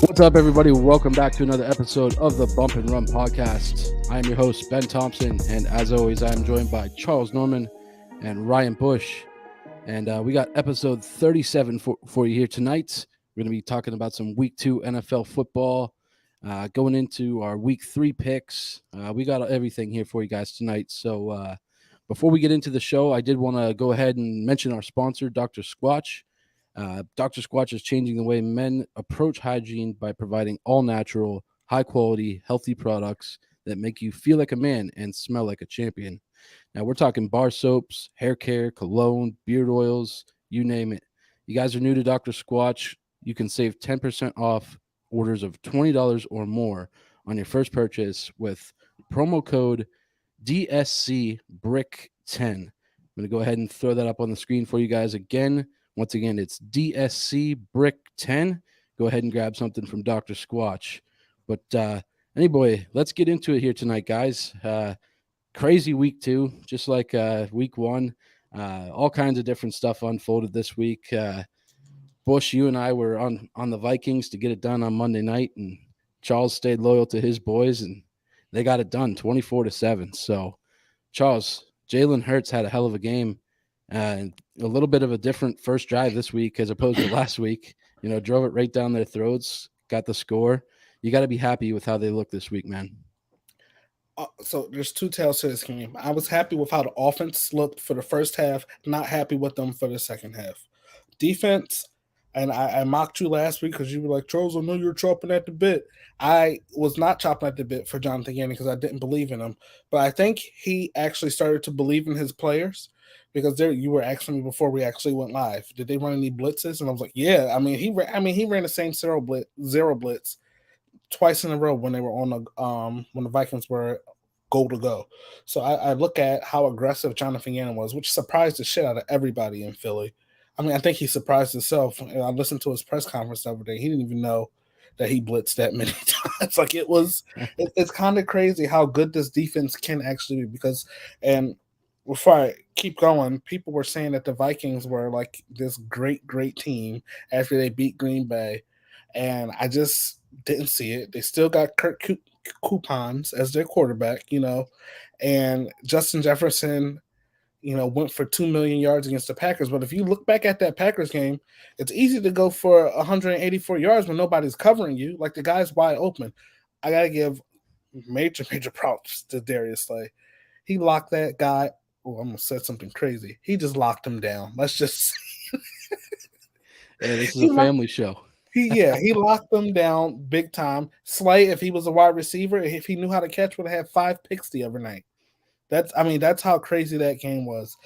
What's up, everybody? Welcome back to another episode of the Bump and Run podcast. I am your host, Ben Thompson, and as always, I am joined by Charles Norman and Ryan Bush. And we got episode 37 for you here tonight. We're going to be talking about some week 2 NFL football, going into our week 3 picks. We got everything here for you guys tonight. So before we get into the show, I did want to go ahead and mention our sponsor, Dr. Squatch. Dr. Squatch is changing the way men approach hygiene by providing all natural, high quality, healthy products that make you feel like a man and smell like a champion. Now, we're talking bar soaps, hair care, cologne, beard oils, you name it. You guys are new to Dr. Squatch. You can save 10% off orders of $20 or more on your first purchase with promo code DSC Brick 10. I'm going to go ahead and throw that up on the screen for you guys again. Once again, it's DSC Brick 10. Go ahead and grab something from Dr. Squatch. But anyway, let's get into it here tonight, guys. Crazy week 2, just like week 1. All kinds of different stuff unfolded this week. Bush, you and I were on the Vikings to get it done on Monday night, and Charles stayed loyal to his boys, and they got it done 24-7. So, Charles, Jalen Hurts had a hell of a game, and a little bit of a different first drive this week as opposed to last week. You know, drove it right down their throats, got the score. You got to be happy with how they look this week, man. So there's two tails to this game. I was happy with how the offense looked for the first half, not happy with them for the second half. Defense, and I mocked you last week because you were like, Charles, I know you're chopping at the bit. I was not chopping at the bit for Jonathan Gannon because I didn't believe in him. But I think he actually started to believe in his players because you were asking me before we actually went live, did they run any blitzes? And I was like, yeah. He ran the same zero blitz twice in a row when they were on the when the Vikings were goal to go. So I look at how aggressive Jonathan Gannon was, which surprised the shit out of everybody in Philly. I mean, I think he surprised himself. I listened to his press conference the other day. He didn't even know that he blitzed that many times. Like it's kind of crazy how good this defense can actually be. Because, and before I keep going, people were saying that the Vikings were like this great team after they beat Green Bay, and I just didn't see it. They still got Coupons as their quarterback, and Justin Jefferson, went for 2 million yards against the Packers. But if you look back at that Packers game, it's easy to go for 184 yards when nobody's covering you. Like the guy's wide open. I got to give major props to Darius Slay. He locked that guy. Oh, I'm going to say something crazy. He just locked him down. Let's just. Hey, this is a family show. He locked them down big time. Slay, if he was a wide receiver, if he knew how to catch, would have had 5 picks the other night. That's how crazy that game was.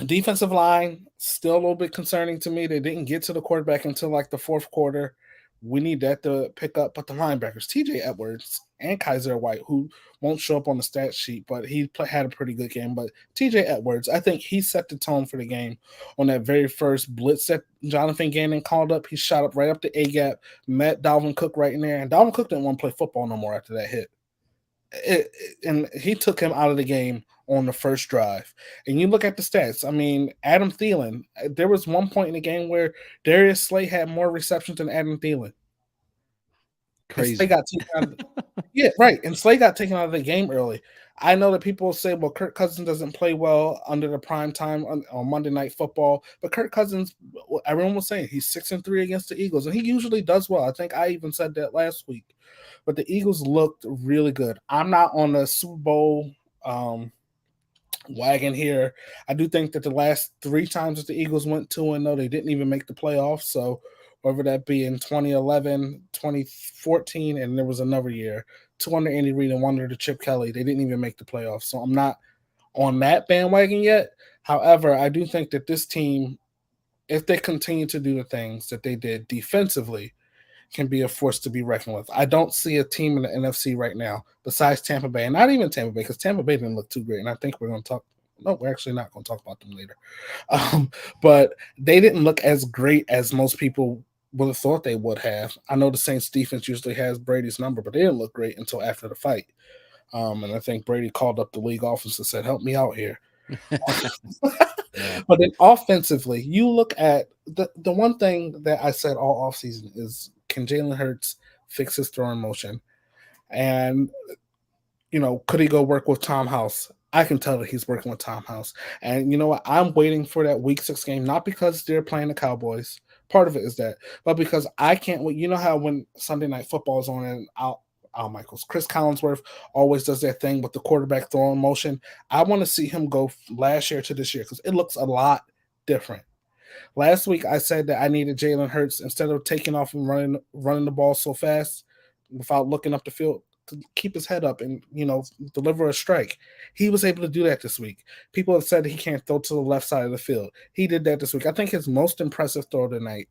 Defensive line still a little bit concerning to me. They didn't get to the quarterback until like the fourth quarter. We need that to pick up. But the linebackers, T.J. Edwards and Kaiser White, who won't show up on the stat sheet, but had a pretty good game. But T.J. Edwards, I think he set the tone for the game on that very first blitz that Jonathan Gannon called up. He shot up right up the A-gap, met Dalvin Cook right in there. And Dalvin Cook didn't want to play football no more after that hit. And he took him out of the game on the first drive. And you look at the stats. I mean, Adam Thielen, there was one point in the game where Darius Slay had more receptions than Adam Thielen. Crazy. And Slay got taken out yeah, right. And Slay got taken out of the game early. I know that people say, well, Kirk Cousins doesn't play well under the prime time on Monday Night Football. But Kirk Cousins, everyone was saying he's 6-3 against the Eagles. And he usually does well. I think I even said that last week. But the Eagles looked really good. I'm not on the Super Bowl wagon here. I do think that the last 3 times that the Eagles went 2-0, they didn't even make the playoffs. So whether that be in 2011, 2014, and there was another year, 2 under Andy Reid and 1 under Chip Kelly, they didn't even make the playoffs. So I'm not on that bandwagon yet. However, I do think that this team, if they continue to do the things that they did defensively, can be a force to be reckoned with. I don't see a team in the NFC right now besides Tampa Bay, and not even Tampa Bay, because Tampa Bay didn't look too great. And I think we're going to talk. No, we're actually not going to talk about them later. But they didn't look as great as most people would have thought they would have. I know the Saints defense usually has Brady's number, but they didn't look great until after the fight. And I think Brady called up the league office and said, "Help me out here." But then offensively, you look at the one thing that I said all offseason is can Jalen Hurts fix his throwing motion? And could he go work with Tom House? I can tell that he's working with Tom House. And you know what? I'm waiting for that week 6 game, not because they're playing the Cowboys. Part of it is that, but because I can't wait. You know how when Sunday Night Football is on and Al Michaels, Chris Collinsworth always does that thing with the quarterback throwing motion. I want to see him go last year to this year because it looks a lot different. Last week I said that I needed Jalen Hurts instead of taking off and running the ball so fast without looking up the field to keep his head up and deliver a strike. He was able to do that this week. People have said he can't throw to the left side of the field. He did that this week. I think his most impressive throw tonight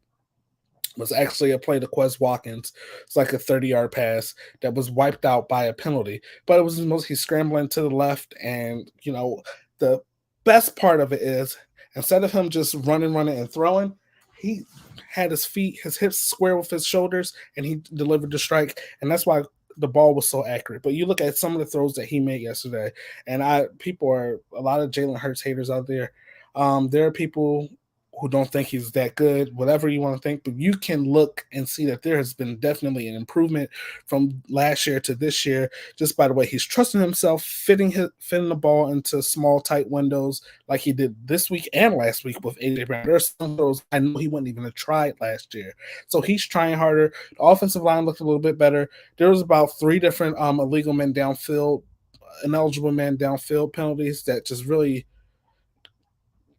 was actually a play to Quez Watkins. It's like a 30-yard pass that was wiped out by a penalty. But it was he's scrambling to the left, and the best part of it is instead of him just running, and throwing, he had his hips square with his shoulders, and he delivered the strike. And that's why the ball was so accurate. But you look at some of the throws that he made yesterday, and people are a lot of Jalen Hurts haters out there. There are people who don't think he's that good, whatever you want to think, but you can look and see that there has been definitely an improvement from last year to this year, just by the way he's trusting himself, fitting the ball into small, tight windows like he did this week and last week with AJ Brown. There's some of those I know he wouldn't even have tried last year. So he's trying harder. The offensive line looked a little bit better. There was about 3 different illegal men downfield, ineligible men downfield penalties that just really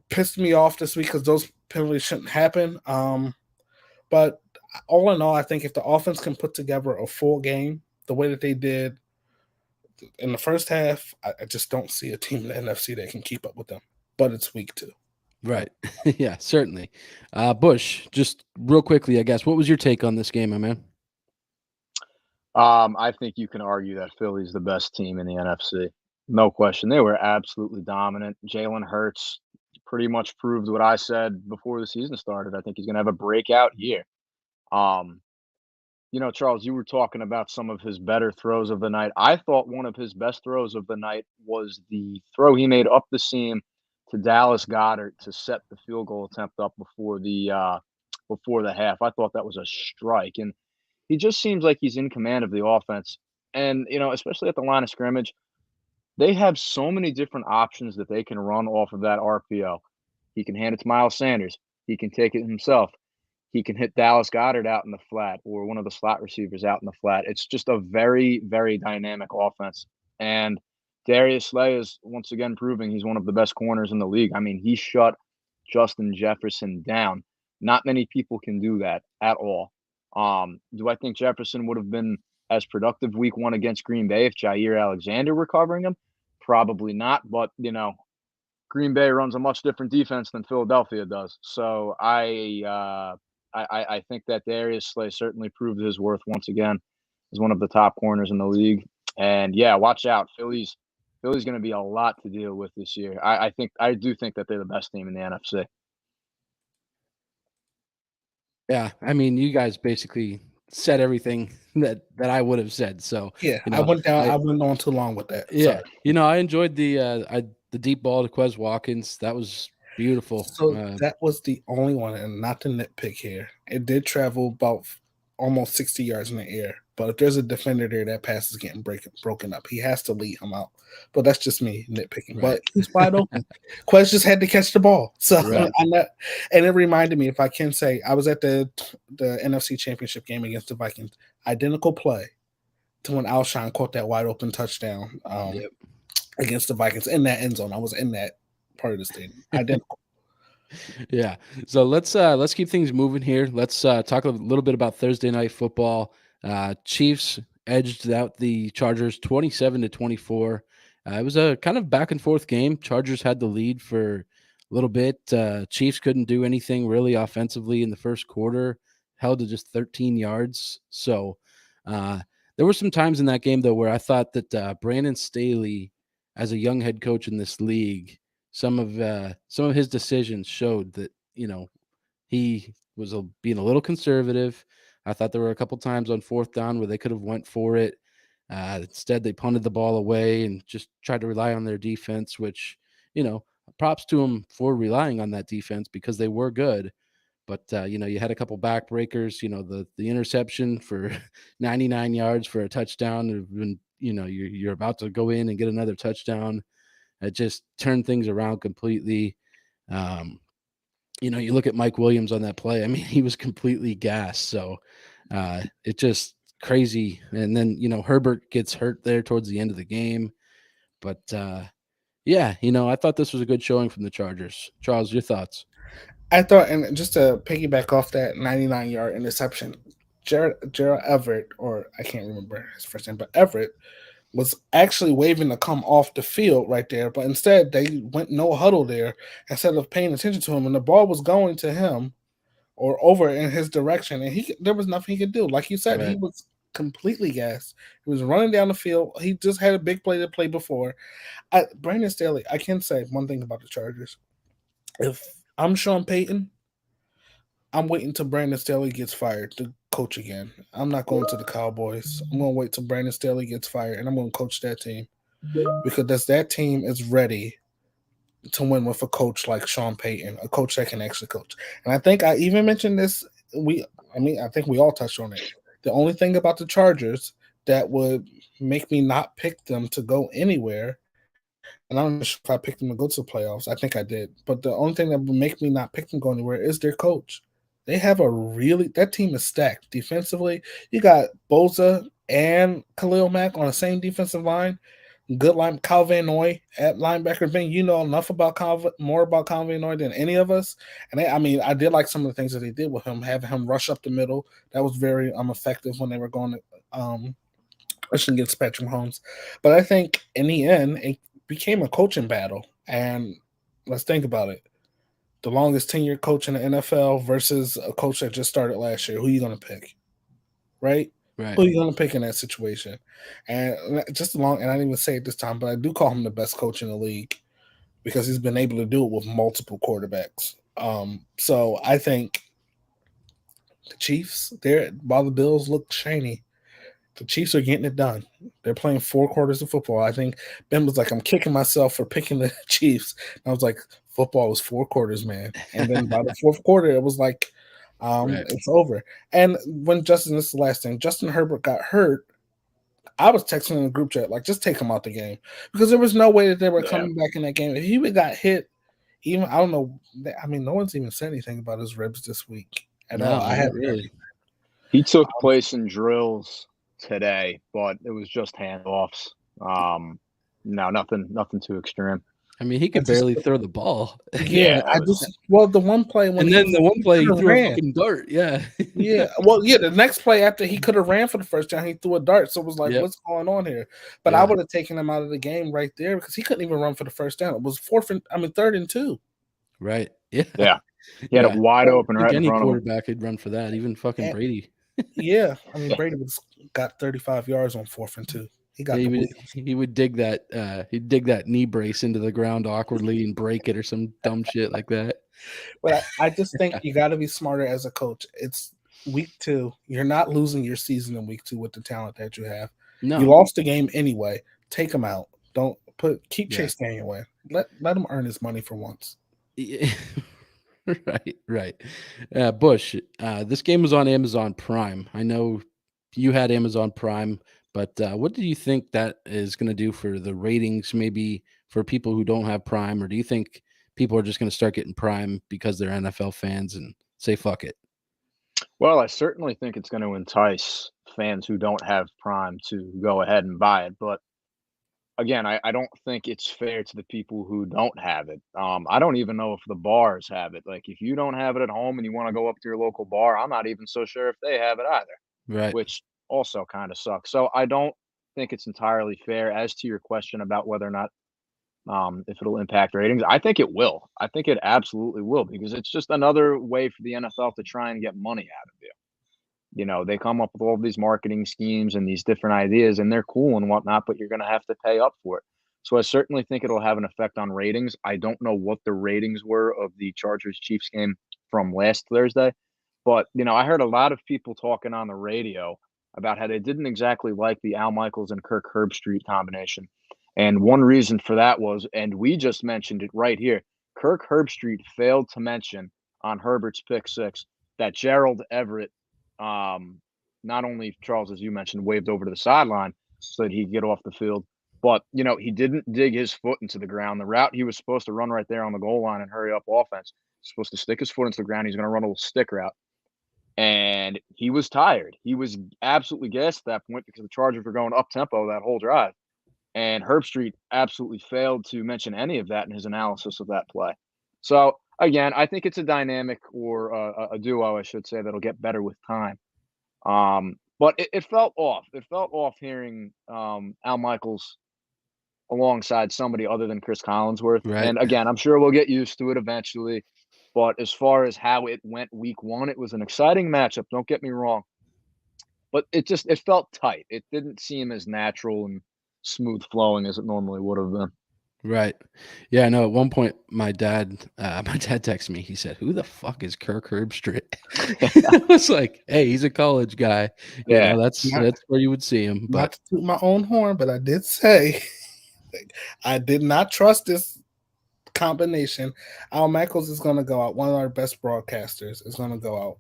pissed me off this week because those penalties shouldn't happen. But all in all, I think if the offense can put together a full game the way that they did in the first half, I just don't see a team in the NFC that can keep up with them. But it's week 2. Right. Yeah, certainly. Bush, just real quickly, I guess, what was your take on this game, my man? I think you can argue that Philly's the best team in the NFC. No question. They were absolutely dominant. Jalen Hurts pretty much proved what I said before the season started. I think he's going to have a breakout year. Charles, you were talking about some of his better throws of the night. I thought one of his best throws of the night was the throw he made up the seam to Dallas Goedert to set the field goal attempt up before the half. I thought that was a strike, and he just seems like he's in command of the offense. And especially at the line of scrimmage, they have so many different options that they can run off of that RPO. He can hand it to Miles Sanders. He can take it himself. He can hit Dallas Goedert out in the flat or one of the slot receivers out in the flat. It's just a very, very dynamic offense. And Darius Slay is once again proving he's one of the best corners in the league. I mean, he shut Justin Jefferson down. Not many people can do that at all. Do I think Jefferson would have been as productive week 1 against Green Bay if Jair Alexander were covering him? Probably not, but Green Bay runs a much different defense than Philadelphia does. So I think that Darius Slay certainly proved his worth once again as one of the top corners in the league. And yeah, watch out. Philly's going to be a lot to deal with this year. I do think that they're the best team in the NFC. Yeah, I mean, you guys basically said everything that I would have said. So yeah, I went on too long with that. Yeah, sorry. I enjoyed the deep ball to Quez Watkins. That was beautiful. So that was the only one, and not to nitpick here. It did travel about almost 60 yards in the air, but if there's a defender there, that pass is getting broken up. He has to lead him out. But that's just me nitpicking. Right. But he's wide open. Quez just had to catch the ball. So right. And it reminded me, if I can say, I was at the NFC Championship game against the Vikings. Identical play to when Alshon caught that wide open touchdown against the Vikings in that end zone. I was in that part of the stadium. Identical. Yeah. So let's keep things moving here. Let's talk a little bit about Thursday night football. Chiefs edged out the Chargers 27-24. It was a kind of back and forth game. Chargers had the lead for a little bit. Chiefs couldn't do anything really offensively in the first quarter, held to just 13 yards. So there were some times in that game, though, where I thought that Brandon Staley, as a young head coach in this league, some of his decisions showed that, he was being a little conservative. I thought there were a couple times on 4th down where they could have went for it. Instead, they punted the ball away and just tried to rely on their defense, which, props to them for relying on that defense because they were good. But you had a couple backbreakers. The interception for 99 yards for a touchdown. When you're about to go in and get another touchdown, it just turned things around completely. You look at Mike Williams on that play. I mean, he was completely gassed. So it just crazy. And then Herbert gets hurt there towards the end of the game. But yeah, I thought this was a good showing from the Chargers. Charles, your thoughts? I thought, and just to piggyback off that 99-yard interception, Gerald Everett, or I can't remember his first name, but Everett was actually waving to come off the field right there, but instead they went no huddle there instead of paying attention to him, and the ball was going to him or over in his direction, and there was nothing he could do. Like you said, he Right. was completely gassed. He was running down the field. He just had a big play to play before. Brandon Staley, I can say one thing about the Chargers. If I'm Sean Payton, I'm waiting till Brandon Staley gets fired to coach again. I'm not going to the Cowboys. I'm going to wait till Brandon Staley gets fired, and I'm going to coach that team because that team is ready to win with a coach like Sean Payton, a coach that can actually coach. And I think I even mentioned this. I think we all touched on it. The only thing about the Chargers that would make me not pick them to go anywhere, and I'm not sure if I picked them to go to the playoffs. I think I did. But the only thing that would make me not pick them to go anywhere is their coach. They have that team is stacked defensively. You got Boza and Khalil Mack on the same defensive line. Good line, Kyle Van Noy at linebacker. Ben, you know enough about more about Kyle Van Noy than any of us. And I did like some of the things that they did with him, having him rush up the middle. That was very effective when they were going to rushing against Patrick Mahomes. But I think in the end, it became a coaching battle. And let's think about it. The longest tenured coach in the NFL versus a coach that just started last year. Who are you going to pick? Right? Right. Who are you going to pick in that situation? And and I didn't even say it this time, but I do call him the best coach in the league because he's been able to do it with multiple quarterbacks. So I think the Chiefs, while the Bills look shiny, the Chiefs are getting it done. They're playing 4 quarters of football. I think Ben was like, I'm kicking myself for picking the Chiefs. And I was like, football was 4 quarters, man. And then by the fourth quarter, it was like, Right. it's over. And when this is the last thing, Justin Herbert got hurt, I was texting in the group chat, like, just take him out the game. Because there was no way that they were coming back in that game. If he would got hit, I don't know. I mean, no one's even said anything about his ribs this week at all. I haven't really. He took place in drills today, but it was just handoffs. No, nothing too extreme. I mean, he could barely throw the ball. Yeah, the one play when the one play he threw a fucking dart. Yeah. Yeah. Well, yeah, the next play after he could have ran for the first down, he threw a dart. So it was like, what's going on here? But I would have taken him out of the game right there because he couldn't even run for the first down. It was 3rd and 2. Right. Yeah. Yeah. He had it wide open right in any front of him. quarterback could run for that, even fucking Brady. Yeah. I mean, Brady got 35 yards on 4th and 2. He would dig that he'd dig that knee brace into the ground awkwardly and break it or some dumb shit like that. But I just think you got to be smarter as a coach. It's week 2. You're not losing your season in week 2 with the talent that you have. No. You lost the game anyway. Take him out. Don't keep Chase Daniel in. Let him earn his money for once. Right. Bush, this game was on Amazon Prime. I know you had Amazon Prime. But what do you think that is going to do for the ratings, maybe for people who don't have Prime? Or do you think people are just going to start getting Prime because they're NFL fans and say, fuck it? Well, I certainly think it's going to entice fans who don't have Prime to go ahead and buy it. But again, I don't think it's fair to the people who don't have it. I don't even know if the bars have it. Like, if you don't have it at home and you want to go up to your local bar, I'm not even so sure if they have it either. Right. Which also kind of sucks. So I don't think it's entirely fair. As to your question about whether or not if it'll impact ratings, I think it will. I think it absolutely will, because it's just another way for the NFL to try and get money out of you. You know, they come up with all these marketing schemes and these different ideas, and they're cool and whatnot, but you're going to have to pay up for it. So I certainly think it'll have an effect on ratings. I don't know what the ratings were of the Chargers Chiefs game from last Thursday, but I heard a lot of people talking on the radio about how they didn't exactly like the Al Michaels and Kirk Herbstreit combination. And one reason for that was, and we just mentioned it right here, Kirk Herbstreit failed to mention on Herbert's pick six that Gerald Everett, not only Charles, as you mentioned, waved over to the sideline so that he could get off the field, but he didn't dig his foot into the ground. The route he was supposed to run right there on the goal line and hurry up offense, he's supposed to stick his foot into the ground. He's going to run a little stick route. And he was tired. He was absolutely gassed at that point because the Chargers were going up tempo that whole drive. And Herbstreit absolutely failed to mention any of that in his analysis of that play. So again, I think it's a dynamic or a duo, I should say, that'll get better with time. But it felt off. It felt off hearing Al Michaels alongside somebody other than Chris Collinsworth. Right. And again, I'm sure we'll get used to it eventually. But as far as how it went week one, it was an exciting matchup. Don't get me wrong. But it felt tight. It didn't seem as natural and smooth flowing as it normally would have been. Right. Yeah, I know at one point my dad texted me. He said, "Who the fuck is Kirk Herbstreit?" I was like, "Hey, he's a college guy. Yeah. That's where you would see him." But not to toot my own horn, but I did say I did not trust this combination. Al Michaels is going to go out. One of our best broadcasters is going to go out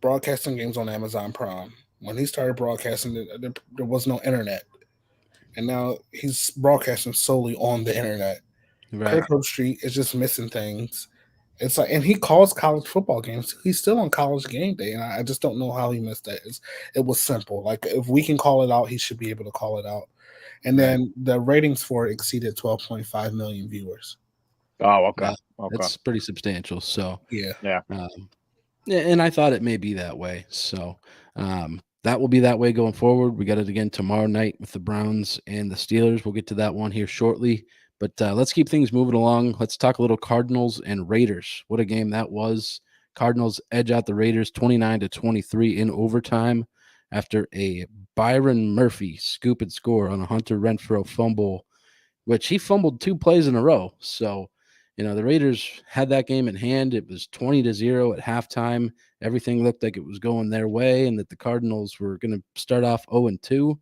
broadcasting games on Amazon Prime. When he started broadcasting, there was no internet. And now he's broadcasting solely on the internet. right. Kirk Herbstreit is just missing things. It's like, and he calls college football games. He's still on College Game Day, and I just don't know how he missed that. It was simple. Like, if we can call it out, he should be able to call it out. And then the ratings for it exceeded 12.5 million viewers. Oh, okay. That's pretty substantial. So yeah. And I thought it may be that way. So that will be that way going forward. We got it again tomorrow night with the Browns and the Steelers. We'll get to that one here shortly. But let's keep things moving along. Let's talk a little Cardinals and Raiders. What a game that was. Cardinals edge out the Raiders 29-23 in overtime after a Byron Murphy scoop and score on a Hunter Renfrow fumble, which he fumbled 2 plays in a row. So, the Raiders had that game in hand. It was 20-0 at halftime. Everything looked like it was going their way and that the Cardinals were going to start off 0-2.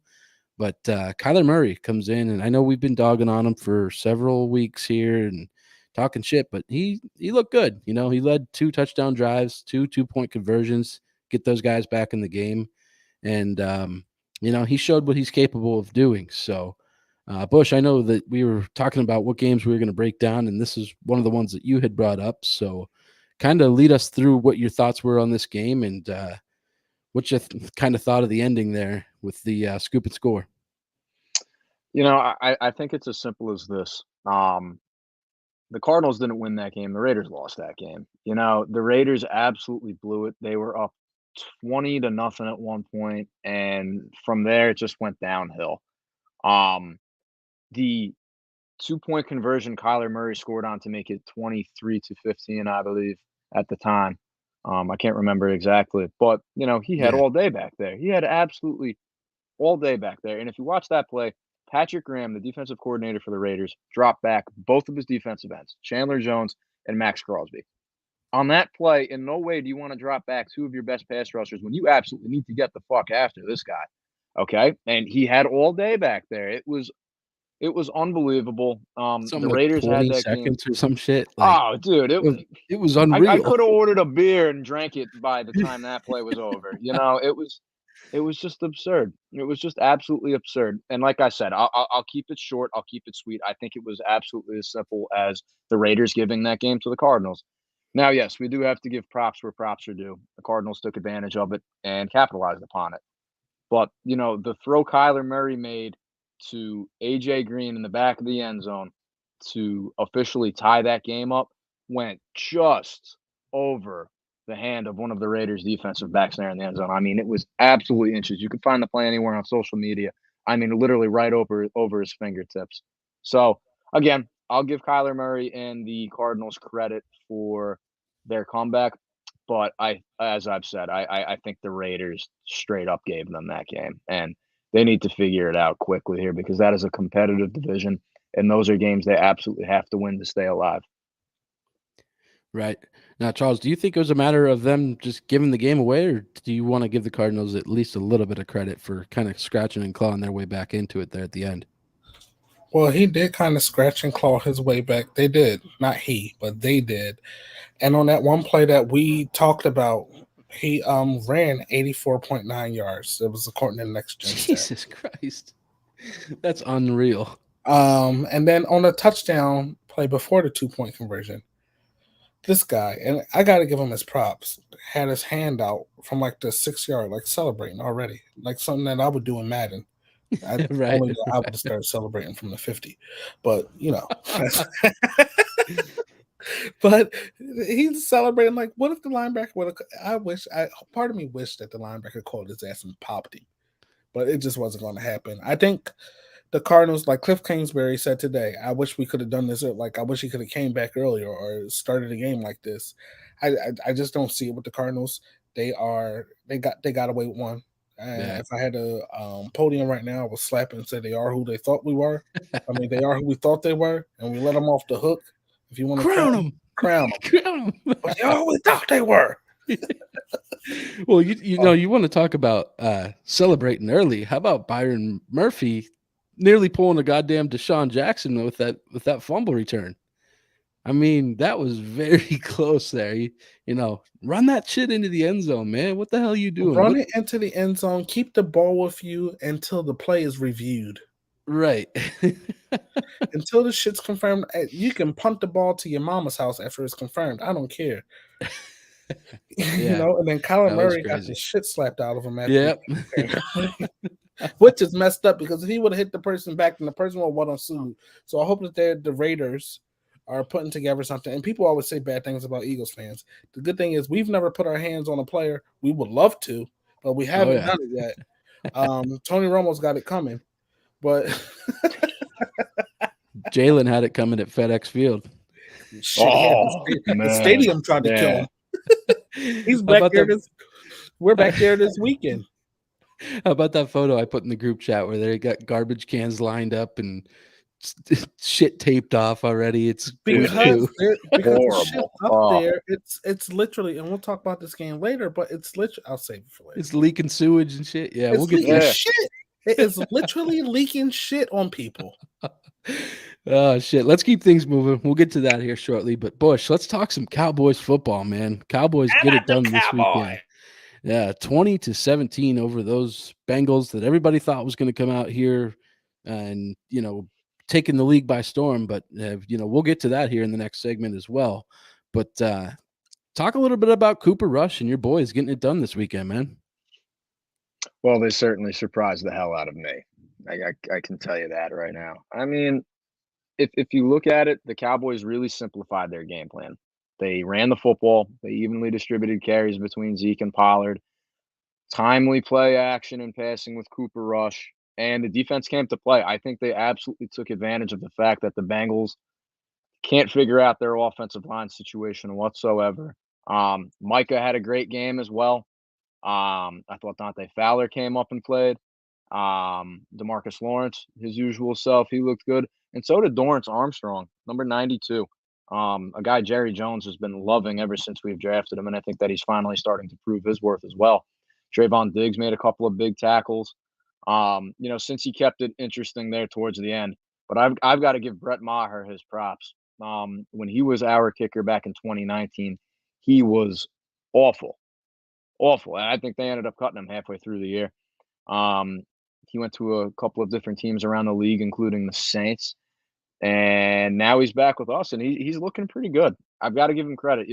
But Kyler Murray comes in, and I know we've been dogging on him for several weeks here and talking shit, but he looked good. He led 2 touchdown drives, 2 2-point conversions, get those guys back in the game. And, he showed what he's capable of doing. So, Bush, I know that we were talking about what games we were going to break down, and this is one of the ones that you had brought up. So kind of lead us through what your thoughts were on this game and what you kind of thought of the ending there with the scoop and score. I think it's as simple as this. The Cardinals didn't win that game. The Raiders lost that game. The Raiders absolutely blew it. They were up 20-0 at one point, and from there it just went downhill. The 2-point conversion Kyler Murray scored on to make it 23-15, I believe, at the time. I can't remember exactly, but he had all day back there. He had absolutely all day back there. And if you watch that play, Patrick Graham, the defensive coordinator for the Raiders, dropped back both of his defensive ends, Chandler Jones and Max Crosby. On that play, in no way do you want to drop back 2 of your best pass rushers when you absolutely need to get the fuck after this guy. Okay? And he had all day back there. It was unbelievable. The Raiders like 20 had that seconds game. or some shit. Dude, it was unreal. I could have ordered a beer and drank it by the time that play was over. It was just absurd. It was just absolutely absurd. And like I said, I'll keep it short. I'll keep it sweet. I think it was absolutely as simple as the Raiders giving that game to the Cardinals. Now, yes, we do have to give props where props are due. The Cardinals took advantage of it and capitalized upon it. But, the throw Kyler Murray made to A.J. Green in the back of the end zone to officially tie that game up went just over the hand of one of the Raiders' defensive backs there in the end zone. I mean, it was absolutely inches. You could find the play anywhere on social media. I mean, literally right over his fingertips. So, again, I'll give Kyler Murray and the Cardinals credit for their comeback. But as I've said, I think the Raiders straight up gave them that game. And they need to figure it out quickly here because that is a competitive division. And those are games they absolutely have to win to stay alive. Right. Now, Charles, do you think it was a matter of them just giving the game away, or do you want to give the Cardinals at least a little bit of credit for kind of scratching and clawing their way back into it there at the end? Well, he did kind of scratch and claw his way back. They did. Not he, but they did. And on that one play that we talked about, he ran 84.9 yards. It was according to the next gen stat. Jesus Christ. That's unreal. And then on the touchdown play before the 2 point conversion, this guy, and I got to give him his props, had his hand out from like the 6 yard, like celebrating already, like something that I would do in Madden. I Right. only I would have started celebrating from the 50, but but he's celebrating like, what if the linebacker would have? Part of me wished that the linebacker called his ass and popped him, but it just wasn't going to happen. I think the Cardinals, like Cliff Kingsbury said today, I wish we could have done this. Like I wish he could have came back earlier or started a game like this. I just don't see it with the Cardinals. They got away with one. Yeah. If I had a podium right now, I would slap it and say they are who they thought we were. I mean, they are who we thought they were, and we let them off the hook. If you want to Crown them. crown them. Crown them. But they are who we thought they were. Well, you want to talk about celebrating early. How about Byron Murphy nearly pulling a goddamn Deshaun Jackson with that fumble return? I mean, that was very close there. Run that shit into the end zone, man. What the hell are you doing? Run it into the end zone. Keep the ball with you until the play is reviewed. Right. Until the shit's confirmed, you can punt the ball to your mama's house after it's confirmed. I don't care. Yeah, And then Kyler that was Murray got the crazy. shit slapped out of him after Yep. which is messed up because if he would have hit the person back, then the person would want to sue. So I hope that the Raiders are putting together something. And people always say bad things about Eagles fans. The good thing is we've never put our hands on a player. We would love to, but we haven't done it yet. Tony Romo's got it coming, but Jalen had it coming at FedEx Field. shit, the stadium tried to kill him. He's back there. We're back there this weekend. How about that photo I put in the group chat where they got garbage cans lined up and shit taped off already? It's because the shit up Oh. there, it's literally, and we'll talk about this game later, but it's literally, I'll save it for later. It's leaking sewage and shit. Yeah, It's we'll get leaking there. shit. It is literally leaking shit on people. Oh shit. Let's keep things moving. We'll get to that here shortly. But Bush, let's talk some Cowboys football, man. Cowboys get it done this weekend. Yeah, 20-17 over those Bengals that everybody thought was going to come out here and, taking the league by storm. But, we'll get to that here in the next segment as well. But talk a little bit about Cooper Rush and your boys getting it done this weekend, man. Well, they certainly surprised the hell out of me. I can tell you that right now. I mean, if you look at it, the Cowboys really simplified their game plan. They ran the football. They evenly distributed carries between Zeke and Pollard. Timely play action and passing with Cooper Rush. And the defense came to play. I think they absolutely took advantage of the fact that the Bengals can't figure out their offensive line situation whatsoever. Micah had a great game as well. I thought Dante Fowler came up and played. Demarcus Lawrence, his usual self, he looked good. And so did Dorrance Armstrong, number 92. A guy Jerry Jones has been loving ever since we've drafted him, and I think that he's finally starting to prove his worth as well. Trayvon Diggs made a couple of big tackles. Since he kept it interesting there towards the end. But I've got to give Brett Maher his props. When he was our kicker back in 2019, he was awful, awful. And I think they ended up cutting him halfway through the year. He went to a couple of different teams around the league, including the Saints. And now he's back with us, and he's looking pretty good. I've got to give him credit.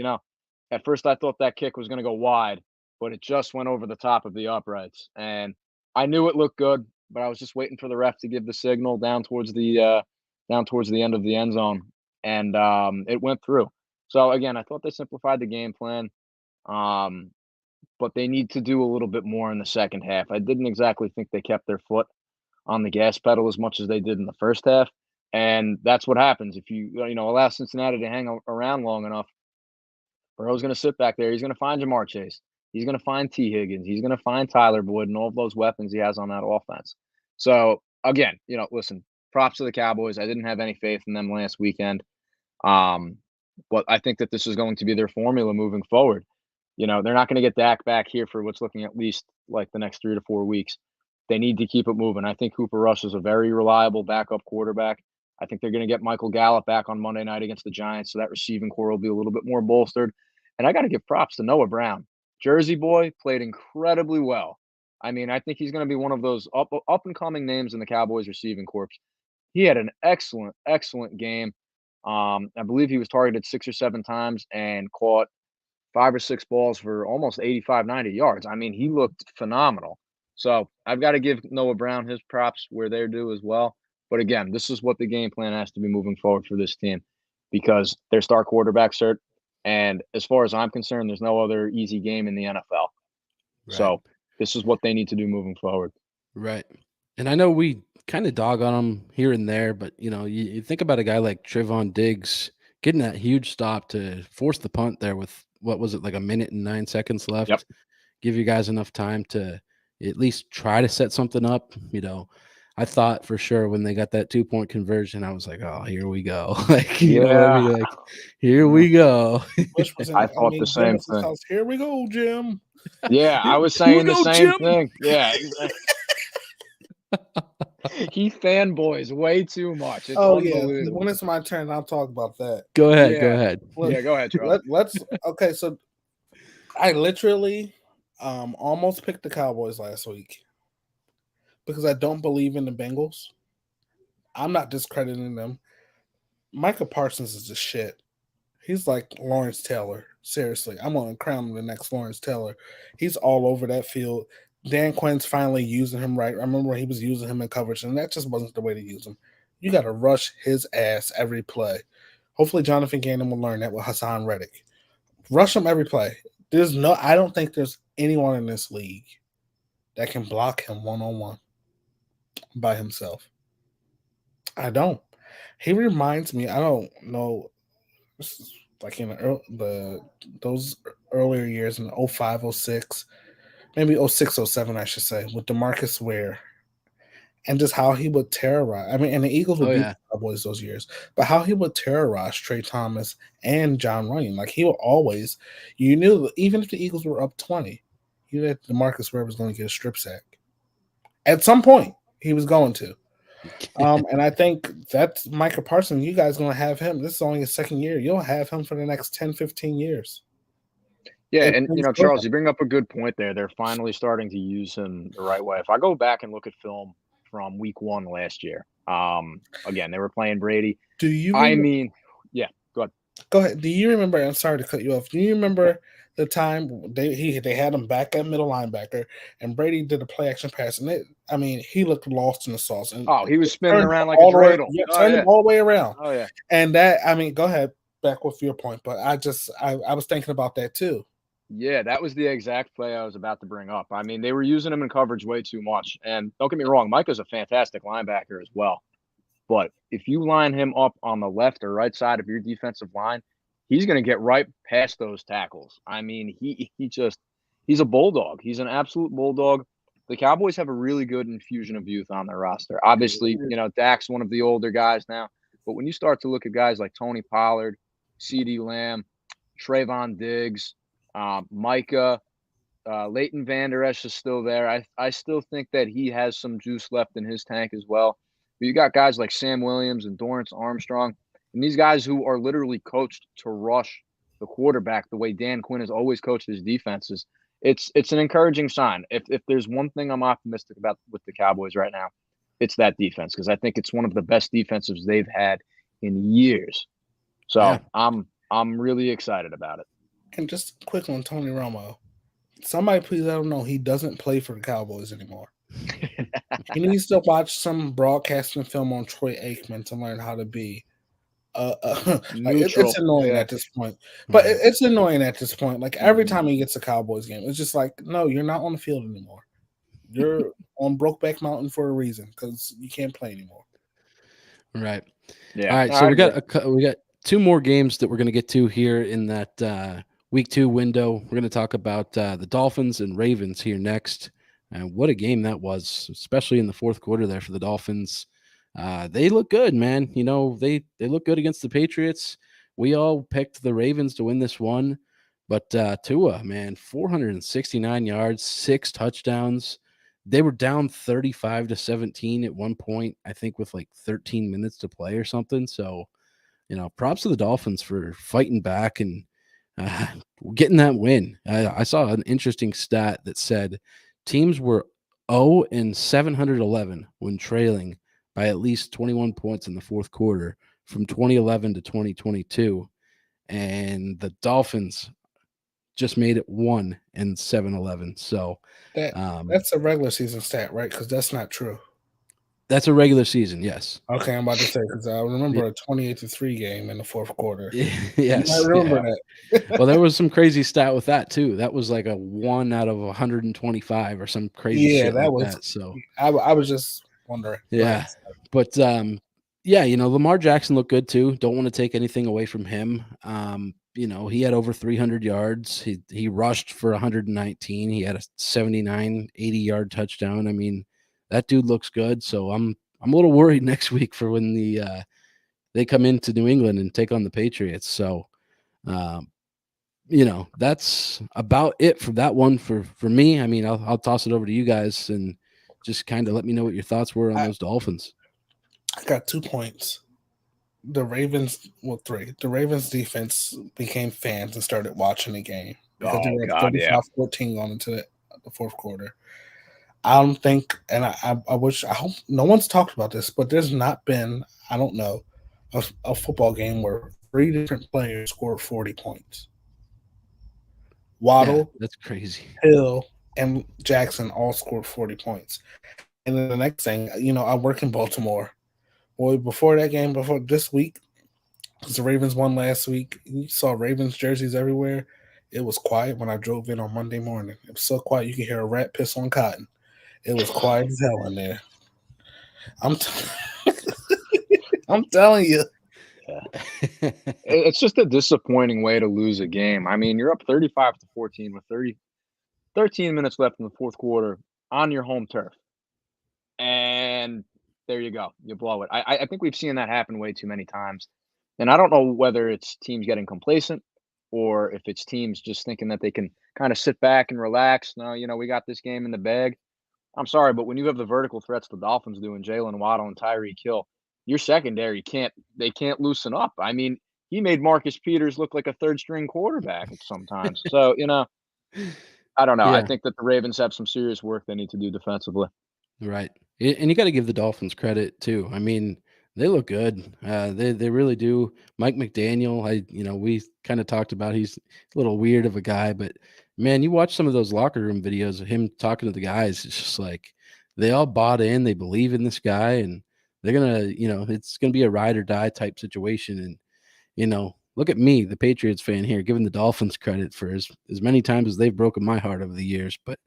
At first I thought that kick was going to go wide, but it just went over the top of the uprights. And I knew it looked good, but I was just waiting for the ref to give the signal down towards the end of the end zone, and it went through. So again, I thought they simplified the game plan. But they need to do a little bit more in the second half. I didn't exactly think they kept their foot on the gas pedal as much as they did in the first half. And that's what happens if you allow Cincinnati to hang around long enough. Burrow's going to sit back there. He's going to find Jamar Chase. He's going to find T. Higgins. He's going to find Tyler Boyd and all of those weapons he has on that offense. So again, listen, props to the Cowboys. I didn't have any faith in them last weekend. But I think that this is going to be their formula moving forward. They're not going to get Dak back here for what's looking at least like the next 3 to 4 weeks. They need to keep it moving. I think Cooper Rush is a very reliable backup quarterback. I think they're going to get Michael Gallup back on Monday night against the Giants, so that receiving core will be a little bit more bolstered. And I got to give props to Noah Brown. Jersey boy played incredibly well. I mean, I think he's going to be one of those up and coming names in the Cowboys receiving corps. He had an excellent game. I believe he was targeted 6 or 7 times and caught 5 or 6 balls for almost 85, 90 yards. I mean, he looked phenomenal. So I've got to give Noah Brown his props where they're due as well. But again, this is what the game plan has to be moving forward for this team because their star quarterback's hurt. And as far as I'm concerned, there's no other easy game in the NFL. Right. So this is what they need to do moving forward. Right. And I know we kind of dog on him here and there, but you think about a guy like Trevon Diggs getting that huge stop to force the punt there with what was it, like 1:09 left? Yep. Give you guys enough time to at least try to set something up. I thought for sure when they got that 2-point conversion, I was like, oh, here we go. Like, you know what I mean? Like, here we go. I thought the same thing. Here we go, Jim. Yeah, I was saying the same thing. Yeah, exactly. He fanboys way too much. It's unbelievable. When it's my turn, I'll talk about that. Go ahead. Go ahead. Yeah, go ahead, Charles. Okay, so I literally almost picked the Cowboys last week because I don't believe in the Bengals. I'm not discrediting them. Micah Parsons is just shit. He's like Lawrence Taylor. Seriously, I'm going to crown him the next Lawrence Taylor. He's all over that field. Dan Quinn's finally using him right. I remember when he was using him in coverage, and that just wasn't the way to use him. You got to rush his ass every play. Hopefully, Jonathan Gannon will learn that with Hassan Reddick. Rush him every play. I don't think there's anyone in this league that can block him one-on-one by himself. I don't. He reminds me, I don't know, this is like in those earlier years in 05, 06, maybe 06, 07, I should say, with DeMarcus Ware. And just how he would terrorize. I mean, and the Eagles would beat the Cowboys those years, but how he would terrorize Trey Thomas and John Runyon. Like, he would always, you knew, even if the Eagles were up 20, you knew that DeMarcus Ware was going to get a strip sack. At some point, he was going to. And I think that's Micah Parsons. You guys going to have him. This is only his second year. You'll have him for the next 10, 15 years. Yeah, and Charles, you bring up a good point there. They're finally starting to use him the right way. If I go back and look at film from week 1 last year, again, they were playing Brady. Do you? Go ahead. Go ahead. Do you remember? I'm sorry to cut you off. Do you remember the time they had him back at middle linebacker, and Brady did a play action pass, and he looked lost in the sauce. And he was spinning around like a dreidel. Turned him all the way around. Oh yeah. And that, go ahead, back with your point, but I was thinking about that too. Yeah, that was the exact play I was about to bring up. I mean, they were using him in coverage way too much. And don't get me wrong, Micah's a fantastic linebacker as well. But if you line him up on the left or right side of your defensive line, he's going to get right past those tackles. I mean, he's a bulldog. He's an absolute bulldog. The Cowboys have a really good infusion of youth on their roster. Obviously, Dak's one of the older guys now. But when you start to look at guys like Tony Pollard, CeeDee Lamb, Trevon Diggs, Micah, Leighton Vander Esch is still there. I still think that he has some juice left in his tank as well. But you got guys like Sam Williams and Dorrance Armstrong, and these guys who are literally coached to rush the quarterback the way Dan Quinn has always coached his defenses. It's an encouraging sign. If there's one thing I'm optimistic about with the Cowboys right now, it's that defense, because I think it's one of the best defensives they've had in years. So yeah. I'm really excited about it. And just quick on Tony Romo. Somebody please let him know he doesn't play for the Cowboys anymore. He needs to watch some broadcasting film on Troy Aikman to learn how to be it's annoying at this point. But it's annoying at this point. Like, every time he gets a Cowboys game, it's just like, no, you're not on the field anymore. You're on Brokeback Mountain for a reason, because you can't play anymore. Right. Yeah. All right. So we got 2 more games that we're going to get to here in that week 2 window. We're going to talk about the Dolphins and Ravens here next. And what a game that was, especially in the fourth quarter there for the Dolphins. They look good, man. They look good against the Patriots. We all picked the Ravens to win this one. But Tua, man, 469 yards, 6 touchdowns. They were down 35-17 at one point, I think, with like 13 minutes to play or something. So, props to the Dolphins for fighting back and uh, getting that win. I saw an interesting stat that said teams were 0 and 711 when trailing by at least 21 points in the fourth quarter from 2011 to 2022. And the Dolphins just made it 1 and 711. So, That um, that's a regular season stat, right? Because that's not true. that's a regular season, yes. Okay, I'm about to say because I remember a 28-3 game in the fourth quarter. You might Yes, remember yeah. that. Well, there was some crazy stat with that too. That was like a 1 out of 125 or some crazy Yeah, shit that like was. that. So, I was just wondering. Go ahead. yeah. But yeah, Lamar Jackson looked good too. Don't want to take anything away from him. He had over 300 yards. He rushed for 119. He had a 79, 80-yard touchdown. I mean, that dude looks good. So I'm a little worried next week for when they come into New England and take on the Patriots. So, um, that's about it for that one for me. I mean, I'll toss it over to you guys and just kind of let me know what your thoughts were on I, those Dolphins. I got 2 points. The Ravens, well, three. The Ravens defense became fans and started watching the game because they Oh were up God, yeah. 35-14 going into the fourth quarter. I don't think, and I wish, I hope no one's talked about this, but there's not been, I don't know, a football game where three different players scored 40 points. Yeah, Waddle, that's crazy. Hill, and Jackson all scored 40 points. And then the next thing, I work in Baltimore. Boy, before that game, before this week, because the Ravens won last week, you saw Ravens jerseys everywhere. It was quiet when I drove in on Monday morning. It was so quiet you could hear a rat piss on cotton. It was quiet as hell in there. I'm, t- I'm telling you. It's just a disappointing way to lose a game. I mean, you're up 35-14 with 13 minutes left in the fourth quarter on your home turf. And there you go. You blow it. I think we've seen that happen way too many times. And I don't know whether it's teams getting complacent or if it's teams just thinking that they can kind of sit back and relax. No, we got this game in the bag. I'm sorry, but when you have the vertical threats the Dolphins do and Jalen Waddle and Tyreek Hill, your secondary can't loosen up. I mean, he made Marcus Peters look like a third string quarterback at sometimes. So, I don't know. I Yeah, think that the Ravens have some serious work they need to do defensively. right. And you got to give the Dolphins credit too. I mean, they look good. They really do. Mike McDaniel, we kind of talked about he's a little weird of a guy, but man, you watch some of those locker room videos of him talking to the guys. It's just like they all bought in. They believe in this guy, and they're it's gonna be a ride or die type situation. And look at me, the Patriots fan here, giving the Dolphins credit for as many times as they've broken my heart over the years. But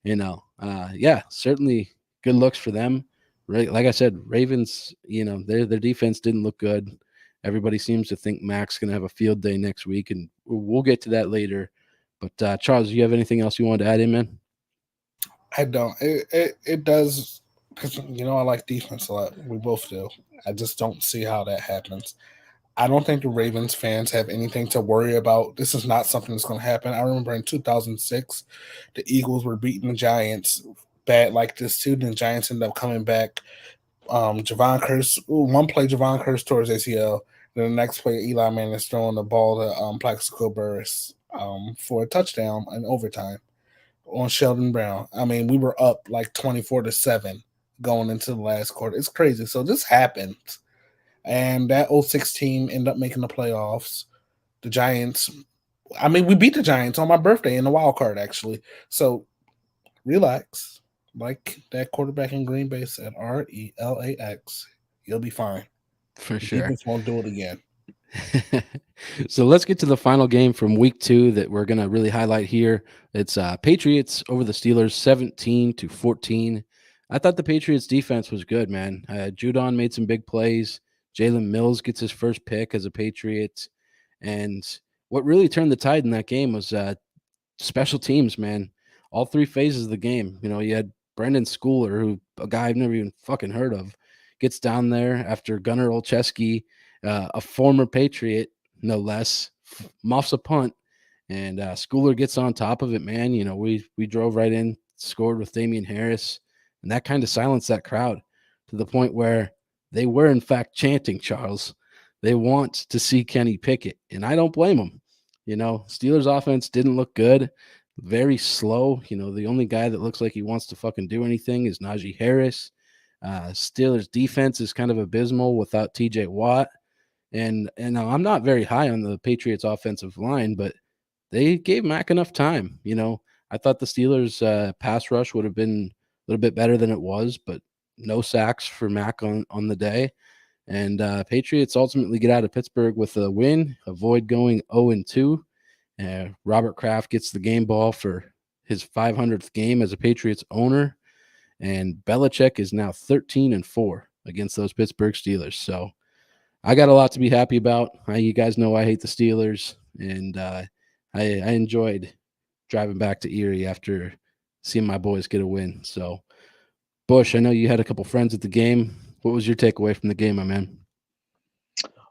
yeah, certainly good looks for them. Right, like I said, Ravens, their defense didn't look good. Everybody seems to think Mac's going to have a field day next week, and we'll get to that later. But Charles, do you have anything else you wanted to add in, man? I don't. It does, because, I like defense a lot. We both do. I just don't see how that happens. I don't think the Ravens fans have anything to worry about. This is not something that's going to happen. I remember in 2006, the Eagles were beating the Giants bad like this too. And the Giants ended up coming back. Javon Curse, one play Javon Curse towards ACL. Then the next play, Eli Manning is throwing the ball to Plaxico Burress for a touchdown in overtime on Sheldon Brown. I mean, we were up like 24-7 going into the last quarter. It's crazy. So this happens. And that '06 team ended up making the playoffs. The Giants, I mean, we beat the Giants on my birthday in the wild card, actually. So relax. Like that quarterback in Green Bay said, RELAX. You'll be fine. For The sure. defense won't do it again. So let's get to the final game from week 2 that we're going to really highlight here. It's Patriots over the Steelers 17-14. I thought the Patriots defense was good, man. Judon made some big plays. Jalen Mills gets his first pick as a Patriot. And what really turned the tide in that game was special teams, man. All 3 phases of the game. You had Brendan Schooler, who a guy I've never even fucking heard of, gets down there after Gunnar Olszewski, a former Patriot, no less, muffs a punt, and Schooler gets on top of it, man. We drove right in, scored with Damian Harris, and that kind of silenced that crowd to the point where they were, in fact, chanting, Charles. They want to see Kenny Pickett, and I don't blame them. Steelers offense didn't look good, very slow. The only guy that looks like he wants to fucking do anything is Najee Harris. Steelers defense is kind of abysmal without TJ Watt. And I'm not very high on the Patriots offensive line, but they gave Mac enough time. I thought the Steelers pass rush would have been a little bit better than it was, but no sacks for Mac on the day. And Patriots ultimately get out of Pittsburgh with a win, avoid going 0-2. Robert Kraft gets the game ball for his 500th game as a Patriots owner. And Belichick is now 13-4 against those Pittsburgh Steelers. So I got a lot to be happy about. You guys know I hate the Steelers, and I enjoyed driving back to Erie after seeing my boys get a win. So, Bush, I know you had a couple friends at the game. What was your takeaway from the game, my man?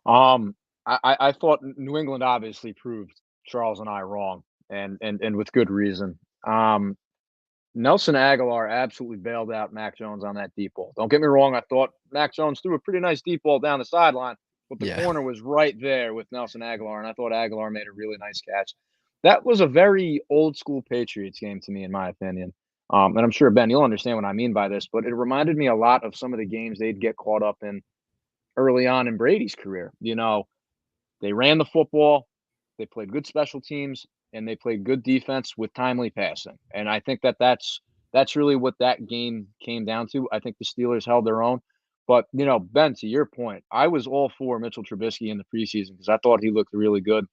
I thought New England obviously proved Charles and I wrong, and with good reason. Nelson Aguilar absolutely bailed out Mac Jones on that deep ball. Don't get me wrong, I thought Mac Jones threw a pretty nice deep ball down the sideline, but the corner was right there with Nelson Aguilar, and I thought Aguilar made a really nice catch. That was a very old school Patriots game to me, in my opinion. And I'm sure, Ben, you'll understand what I mean by this, but it reminded me a lot of some of the games they'd get caught up in early on in Brady's career. They ran the football, they played good special teams, and they played good defense with timely passing. And I think that's really what that game came down to. I think the Steelers held their own. But, Ben, to your point, I was all for Mitchell Trubisky in the preseason because I thought he looked really good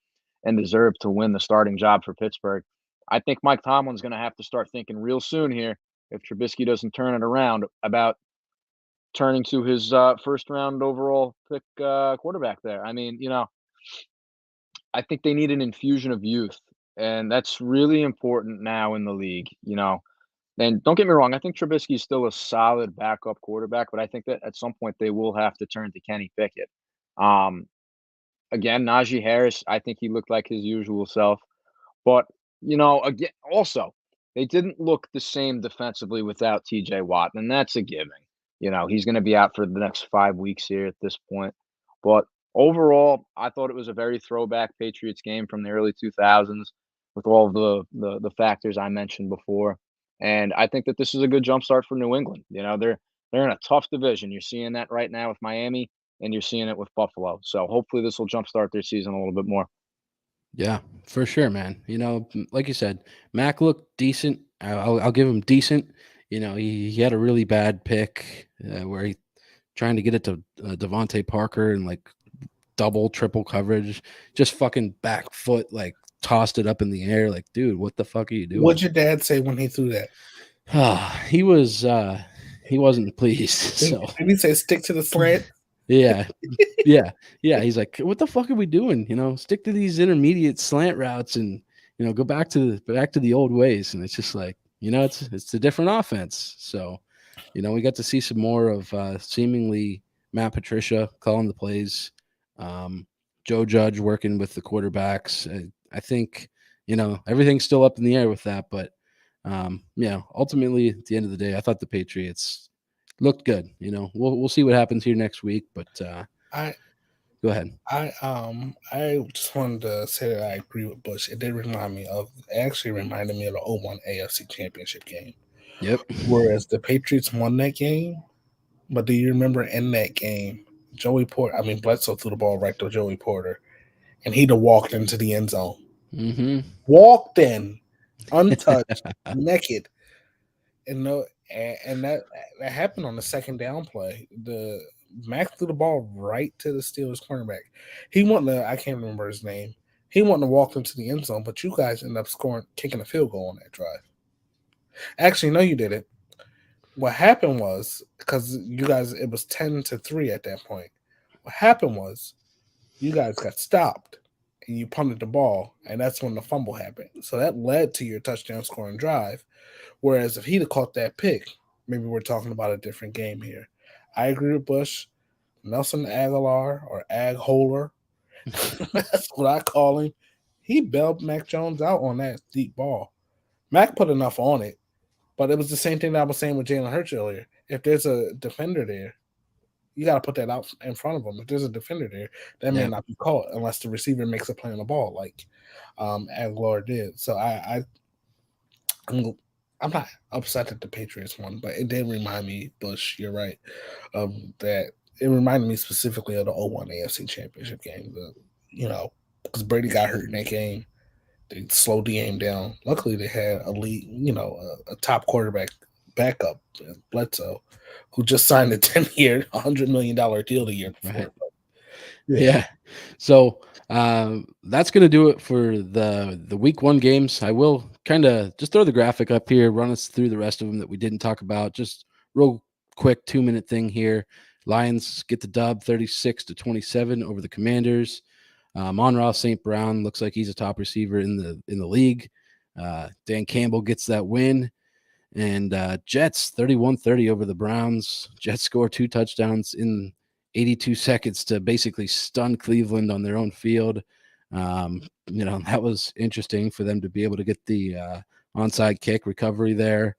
and deserved to win the starting job for Pittsburgh. I think Mike Tomlin's going to have to start thinking real soon here, if Trubisky doesn't turn it around, about turning to his first round overall pick quarterback there. I mean, I think they need an infusion of youth, and that's really important now in the league. And don't get me wrong, I think Trubisky is still a solid backup quarterback, but I think that at some point they will have to turn to Kenny Pickett. Um, Again, Najee Harris, I think he looked like his usual self. But, again, also, they didn't look the same defensively without TJ Watt, and that's a given. He's going to be out for the next 5 weeks here at this point. But overall, I thought it was a very throwback Patriots game from the early 2000s with all of the factors I mentioned before. And I think that this is a good jumpstart for New England. They're in a tough division. You're seeing that right now with Miami, and you're seeing it with Buffalo. So hopefully this will jumpstart their season a little bit more. Yeah, for sure, man. Like you said, Mac looked decent. I'll give him decent. He had a really bad pick where he trying to get it to Devontae Parker and like double, triple coverage, just fucking back foot, like tossed it up in the air. Like, dude, what the fuck are you doing? What'd your dad say when he threw that? He wasn't pleased. So did he say stick to the slant? Yeah. He's like, what the fuck are we doing? Stick to these intermediate slant routes and go back to the old ways. And it's just like, it's a different offense. So, we got to see some more of seemingly Matt Patricia calling the plays, Joe Judge working with the quarterbacks. I think everything's still up in the air with that, but ultimately at the end of the day, I thought the Patriots looked good. We'll see what happens here next week, but go ahead. I just wanted to say that I agree with Bush. It actually reminded me of the 01 AFC Championship game. Yep. Whereas the Patriots won that game, but do you remember in that game, Bledsoe threw the ball right to Joey Porter, and he'd have walked into the end zone. Mm-hmm. Walked in, untouched, naked. And that happened on the second down play. The Mac threw the ball right to the Steelers cornerback. I can't remember his name. He wanted to walk into the end zone, but you guys ended up kicking a field goal on that drive. Actually, no, you didn't. What happened was, because you guys, it was 10-3 at that point. What happened was, you guys got stopped, and you punted the ball, and that's when the fumble happened. So that led to your touchdown scoring drive. Whereas if he'd have caught that pick, maybe we're talking about a different game here. I agree with Bush. Nelson Aguilar or Ag Holer, that's what I call him. He bailed Mac Jones out on that deep ball. Mac put enough on it, But it was the same thing that I was saying with Jalen Hurts earlier. If there's a defender there, you got to put that out in front of him. If there's a defender there, that may not be caught unless the receiver makes a play on the ball, like Aguilar did. So I'm not upset that the Patriots won, but it did remind me, Bush, you're right, that it reminded me specifically of the 0-1 AFC Championship game. Because Brady got hurt in that game. They slowed the game down. Luckily, they had a lead, a top quarterback backup, Bledsoe, who just signed a 10-year, $100 million deal the year before. Right. Yeah. So that's going to do it for the week 1 games. I will kind of just throw the graphic up here, run us through the rest of them that we didn't talk about. Just real quick 2-minute thing here. Lions get the dub 36-27 over the Commanders. Amon-Ra St. Brown looks like he's a top receiver in the league. Dan Campbell gets that win. And Jets 31-30 over the Browns. Jets score 2 touchdowns in 82 seconds to basically stun Cleveland on their own field. That was interesting for them to be able to get the onside kick recovery there.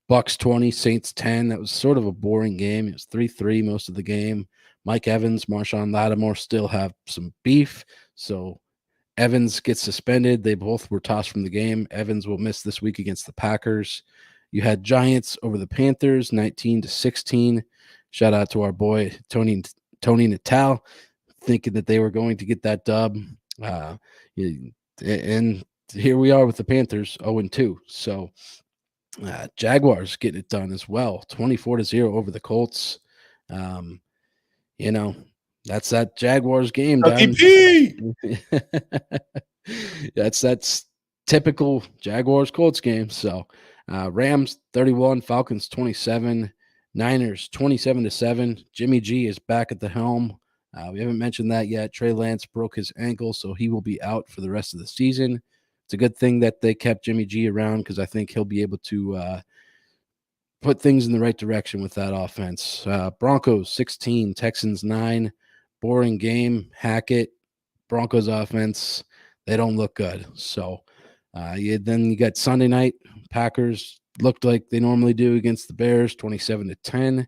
Bucks 20, Saints 10. That was sort of a boring game. It was 3-3 most of the game. Mike Evans, Marshawn Lattimore still have some beef. So Evans gets suspended. They both were tossed from the game. Evans will miss this week against the Packers. You had Giants over the Panthers, 19-16. Shout out to our boy Tony Natal, thinking that they were going to get that dub. And here we are with the Panthers, 0-2. So Jaguars getting it done as well, 24-0 over the Colts. That's that Jaguars game. That's typical Jaguars Colts game. So Rams 31, Falcons 27, Niners 27-7. Jimmy G is back at the helm. We haven't mentioned that yet. Trey Lance broke his ankle, so he will be out for the rest of the season. It's a good thing that they kept Jimmy G around because I think he'll be able to put things in the right direction with that offense. Broncos 16, Texans 9. Boring game. Hackett, Broncos offense, they don't look good. So then you got Sunday night. Packers looked like they normally do against the Bears, 27-10.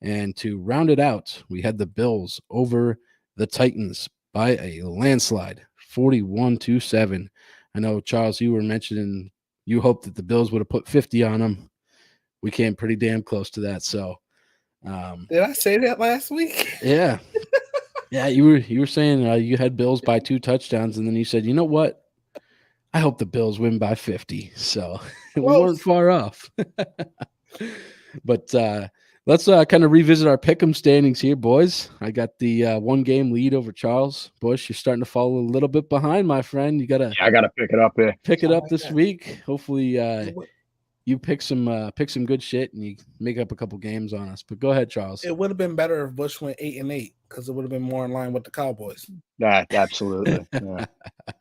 And to round it out, we had the Bills over the Titans by a landslide, 41-7. I know, Charles, you were mentioning you hoped that the Bills would have put 50 on them. We came pretty damn close to that. So, did I say that last week? Yeah. Yeah, you were saying you had Bills by 2 touchdowns, and then you said, you know what? I hope the Bills win by 50. So we weren't far off. But let's kind of revisit our pick'em standings here, boys. I got the 1-game lead over Charles. Bush, you're starting to fall a little bit behind, my friend. You gotta I gotta pick it up here. Pick it up this week. Hopefully you pick some good shit and you make up a couple games on us. But go ahead, Charles. It would have been better if Bush went 8-8 because it would have been more in line with the Cowboys. Absolutely. Yeah.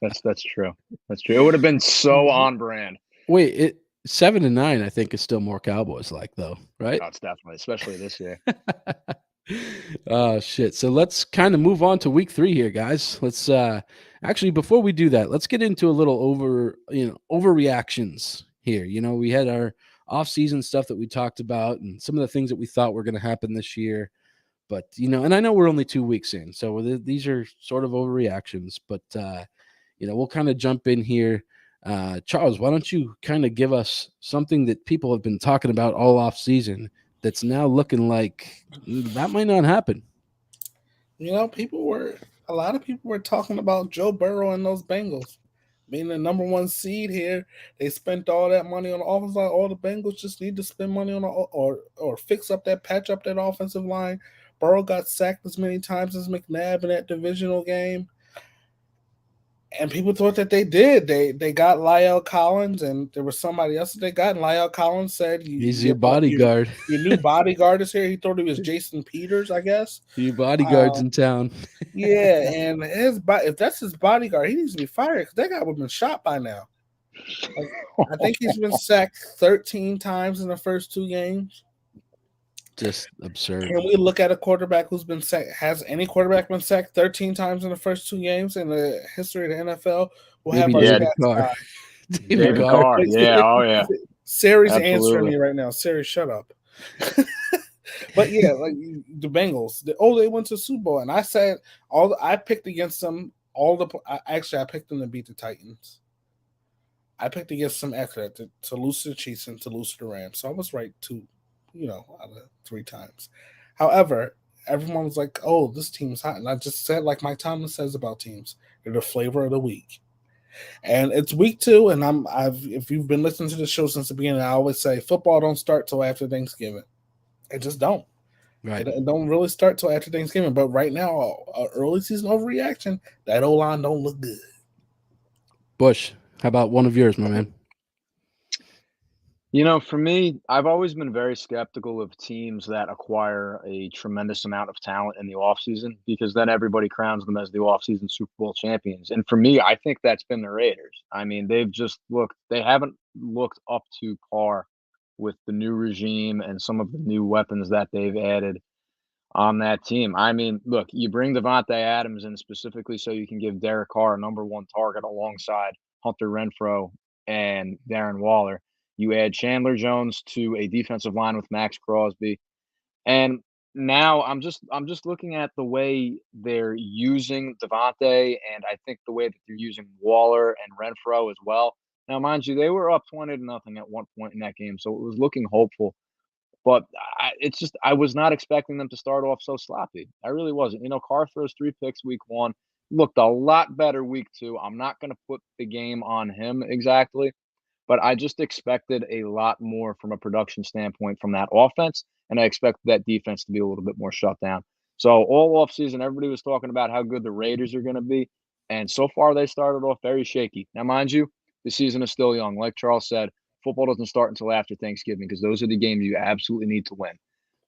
That's true. That's true. It would have been so on brand. Wait, 7-9, I think, is still more Cowboys like, though, right? That's definitely, especially this year. Oh shit. So let's kind of move on to week 3 here, guys. Let's actually, before we do that, let's get into a little overreactions here. We had our off-season stuff that we talked about and some of the things that we thought were going to happen this year. But, and I know we're only 2 weeks in, so these are sort of overreactions, but, we'll kind of jump in here. Charles, why don't you kind of give us something that people have been talking about all off season that's now looking like that might not happen? A lot of people were talking about Joe Burrow and those Bengals being the number 1 seed here. They spent all that money on the offensive line. All the Bengals just need to spend money on or patch up that offensive line. Burrow got sacked as many times as McNabb in that divisional game. And people thought that they did. They got Lyle Collins, and there was somebody else that they got. And Lyle Collins said, "He's your bodyguard. Your new bodyguard is here." He thought he was Jason Peters, I guess. Your bodyguard's in town. Yeah, and if that's his bodyguard, he needs to be fired because that guy would have been shot by now. I think he's been sacked 13 times in the first 2 games. Just absurd. Can we look at a quarterback who's been sacked? Has any quarterback been sacked 13 times in the first 2 games in the history of the NFL? We'll have David Carr. David Carr. Yeah. Oh, yeah. Siri's answering Absolutely. me right now. Siri, shut up. But yeah, like the Bengals, they went to the Super Bowl, and I said I picked against them. I picked them to beat the Titans. I picked against them after that to lose to the Chiefs and to lose to the Rams. So I was right out of 3 times. However, everyone was like, "Oh, this team's hot," and I just said, like Mike Tomlin says about teams, they're the flavor of the week. And it's week 2, and if you've been listening to the show since the beginning, I always say football don't start till after Thanksgiving. It just don't. Right. It don't really start till after Thanksgiving. But right now, early season overreaction, that O-line don't look good. Bush, how about one of yours, my man? For me, I've always been very skeptical of teams that acquire a tremendous amount of talent in the offseason because then everybody crowns them as the offseason Super Bowl champions. And for me, I think that's been the Raiders. I mean, they haven't looked up to par with the new regime and some of the new weapons that they've added on that team. I mean, look, you bring Devontae Adams in specifically so you can give Derek Carr a number 1 target alongside Hunter Renfrow and Darren Waller. You add Chandler Jones to a defensive line with Max Crosby. And now I'm just looking at the way they're using Devontae, and I think the way that they're using Waller and Renfrow as well. Now, mind you, they were up 20-0 at one point in that game, so it was looking hopeful. But I was not expecting them to start off so sloppy. I really wasn't. Carr throws 3 picks week 1, looked a lot better week 2. I'm not going to put the game on him exactly, but I just expected a lot more from a production standpoint from that offense, and I expected that defense to be a little bit more shut down. So all offseason, everybody was talking about how good the Raiders are going to be, and so far they started off very shaky. Now, mind you, the season is still young. Like Charles said, football doesn't start until after Thanksgiving because those are the games you absolutely need to win.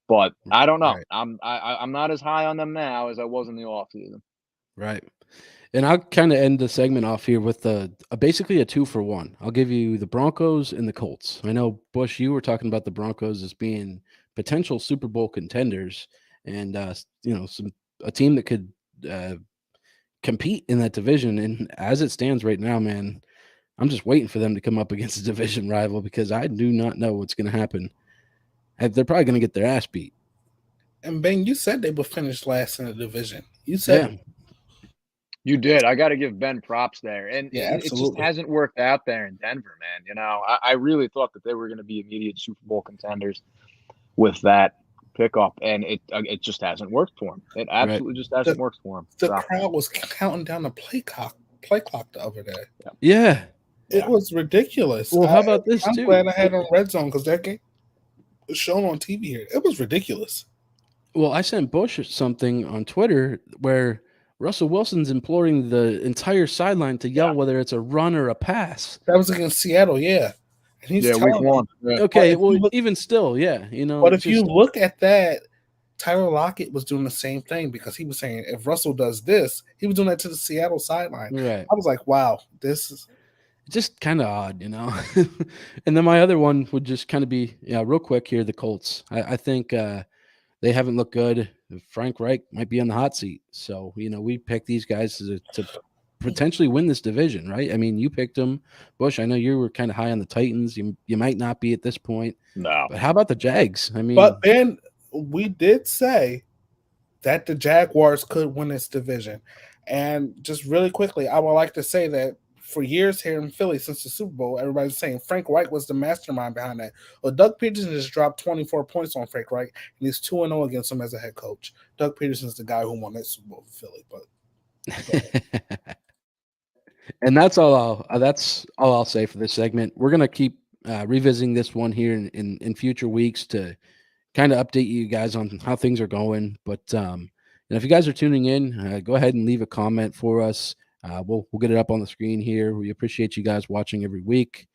But I don't know. Right. I'm not as high on them now as I was in the offseason. Right. And I'll kind of end the segment off here with basically a 2-for-1. I'll give you the Broncos and the Colts. I know, Bush, you were talking about the Broncos as being potential Super Bowl contenders and, a team that could compete in that division. And as it stands right now, man, I'm just waiting for them to come up against a division rival because I do not know what's going to happen. They're probably going to get their ass beat. And Ben, you said they would finish last in the division. You said Yeah. You did. I got to give Ben props there. And Yeah, it just absolutely. hasn't worked out there in Denver, man. I really thought that they were going to be immediate Super Bowl contenders with that pickup, and it just hasn't worked for them. It absolutely just hasn't worked for them. The So, crowd was counting down the play clock the other day. Yeah. It was ridiculous. Well, how about this I'm too? glad I had on Red Zone because that game was shown on TV here. It was ridiculous. Well, I sent Bush something on Twitter where Russell Wilson's imploring the entire sideline to yell whether it's a run or a pass. That was against Seattle, yeah. And he's yeah, week telling them. 1. Yeah. Okay, well, even still, yeah, But if you look at that, Tyler Lockett was doing the same thing because he was saying if Russell does this, he was doing that to the Seattle sideline. Right. I was like, wow, this is just kind of odd, And then my other one would just kind of be, real quick here, the Colts. I think they haven't looked good. Frank Reich might be on the hot seat. So, we picked these guys to potentially win this division, right? I mean, you picked them. Bush, I know you were kind of high on the Titans. You might not be at this point. No. But how about the Jags? I mean, but then we did say that the Jaguars could win this division. And just really quickly, I would like to say that for years here in Philly since the Super Bowl, everybody's saying Frank Reich was the mastermind behind that. Well, Doug Peterson just dropped 24 points on Frank Reich, and he's 2-0 against him as a head coach. Doug Peterson's the guy who won that Super Bowl for Philly. But and that's all I'll say for this segment. We're gonna keep revisiting this one here in future weeks to kind of update you guys on how things are going. But if you guys are tuning in, go ahead and leave a comment for us. We'll get it up on the screen here. We appreciate you guys watching every week.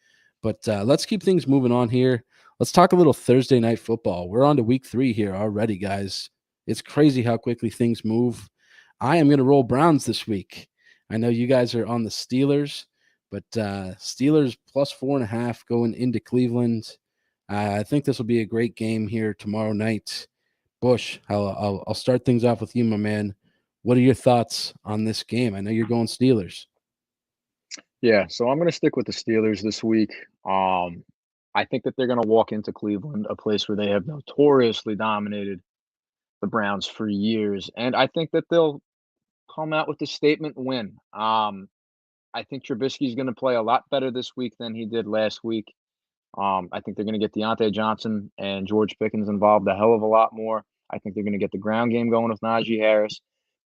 But let's keep things moving on here. Let's talk a little Thursday night football. We're on to week 3 here already, guys. It's crazy how quickly things move. I am going to roll Browns this week. I know you guys are on the Steelers, but Steelers plus 4.5 going into Cleveland. I think this will be a great game here tomorrow night. Bush, I'll start things off with you, my man. What are your thoughts on this game? I know you're going Steelers. Yeah, so I'm going to stick with the Steelers this week. I I think that they're going to walk into Cleveland, a place where they have notoriously dominated the Browns for years, and I think that they'll come out with a statement win. I think Trubisky's going to play a lot better this week than he did last week. I think they're going to get Deontay Johnson and George Pickens involved a hell of a lot more. I think they're going to get the ground game going with Najee Harris.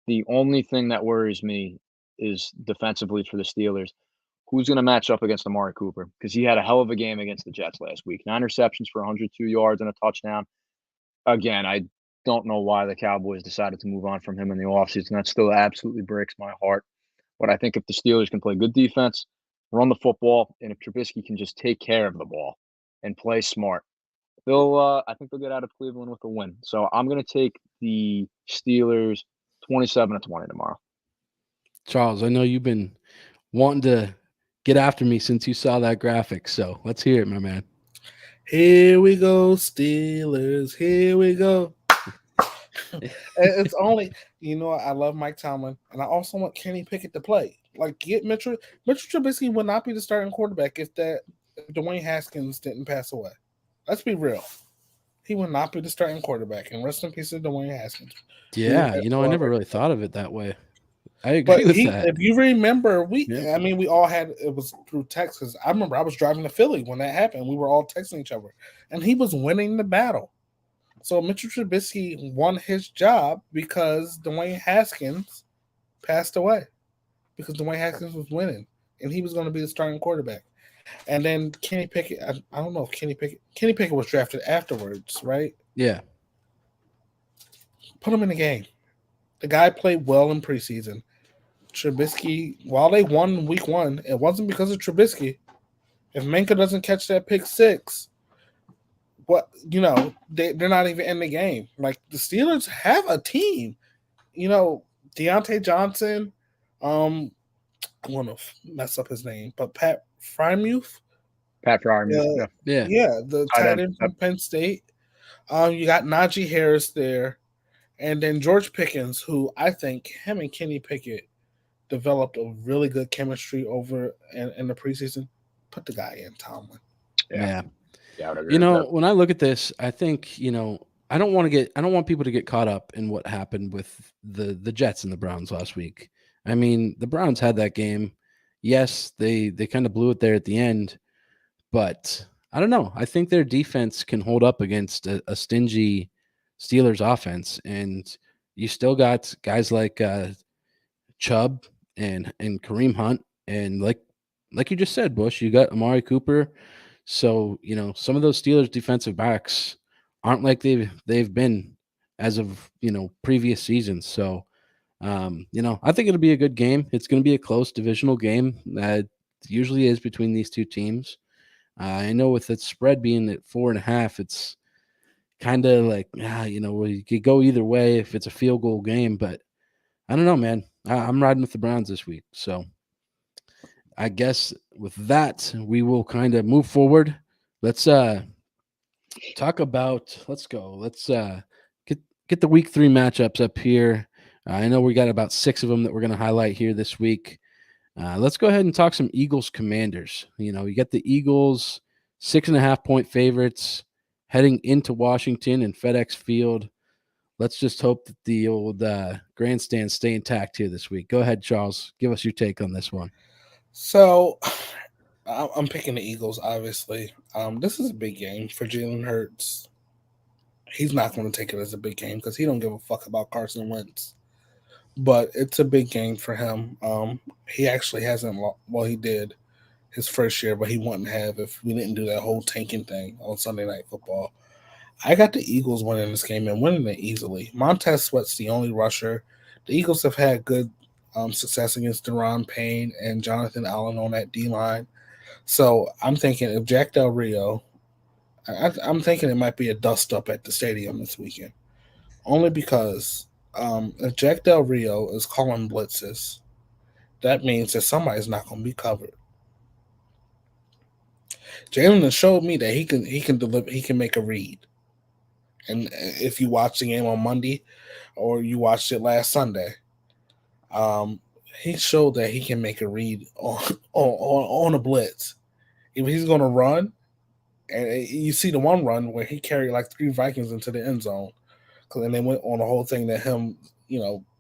The only thing that worries me is defensively for the Steelers. Who's going to match up against Amari Cooper? Because he had a hell of a game against the Jets last week. 9 receptions for 102 yards and a touchdown. Again, I don't know why the Cowboys decided to move on from him in the offseason. That still absolutely breaks my heart. But I think if the Steelers can play good defense, run the football, and if Trubisky can just take care of the ball and play smart, I think they'll get out of Cleveland with a win. So I'm going to take the Steelers 27-20 tomorrow. Charles, I know you've been wanting to get after me since you saw that graphic, so let's hear it, my man. Here we go, Steelers. Here we go. It's only, I love Mike Tomlin, and I also want Kenny Pickett to play. Like, get Mitchell Trubisky would not be the starting quarterback if Dwayne Haskins didn't pass away. Let's be real. He would not be the starting quarterback. And rest in peace to Dwayne Haskins. Yeah, I never really thought of it that way. I agree with that. If you remember, we all had, it was through text, because I remember I was driving to Philly when that happened. We were all texting each other, and he was winning the battle. So Mitchell Trubisky won his job because Dwayne Haskins passed away, because Dwayne Haskins was winning, and he was going to be the starting quarterback. And then Kenny Pickett, I don't know if Kenny Pickett was drafted afterwards, right? Yeah. Put him in the game. The guy played well in preseason. Trubisky, while they won week 1, it wasn't because of Trubisky. If Minka doesn't catch that pick 6, they're not even in the game. Like, the Steelers have a team. Deontay Johnson, I'm going to mess up his name, but Pat Freiermuth. Yeah, The tight end from Penn State. You got Najee Harris there, and then George Pickens, who I think him and Kenny Pickett developed a really good chemistry over in the preseason. Put the guy in, Tomlin. Yeah. When I look at this, I think, I don't want people to get caught up in what happened with the Jets and the Browns last week. I mean, the Browns had that game. Yes, they kind of blew it there at the end, but I don't know. I think their defense can hold up against a stingy Steelers offense, and you still got guys like Chubb and Kareem Hunt, and like you just said, Bush, you got Amari Cooper. So, some of those Steelers defensive backs aren't like they've been as of, previous seasons. So, I think it'll be a good game. It's going to be a close divisional game that usually is between these two teams. I know with the spread being at 4.5, it's kind of like, you could go either way if it's a field goal game, but I don't know, man. I'm riding with the Browns this week. So I guess with that, we will kind of move forward. Let's talk about, let's go. Let's get the week 3 matchups up here. I know we got about 6 of them that we're going to highlight here this week. Let's go ahead and talk some Eagles Commanders. You got the Eagles 6.5-point favorites heading into Washington and FedEx Field. Let's just hope that the old grandstands stay intact here this week. Go ahead, Charles. Give us your take on this one. So I'm picking the Eagles, obviously. This is a big game for Jalen Hurts. He's not going to take it as a big game because he don't give a fuck about Carson Wentz. But it's a big game for him. He actually hasn't – well, he did his first year, but he wouldn't have if we didn't do that whole tanking thing on Sunday Night Football. I got the Eagles winning this game and winning it easily. Montez Sweat's the only rusher. The Eagles have had good success against Deron Payne and Jonathan Allen on that D-line. So I'm thinking if Jack Del Rio – I'm thinking it might be a dust-up at the stadium this weekend. Only because if Jack Del Rio is calling blitzes, that means that somebody's not going to be covered. Jalen has showed me that he can deliver. He can make a read. And if you watch the game on Monday, or you watched it last Sunday, he showed that he can make a read on a blitz. If he's going to run And you see the one run where he carried like 3 Vikings into the end zone. Because then they went on a whole thing that him,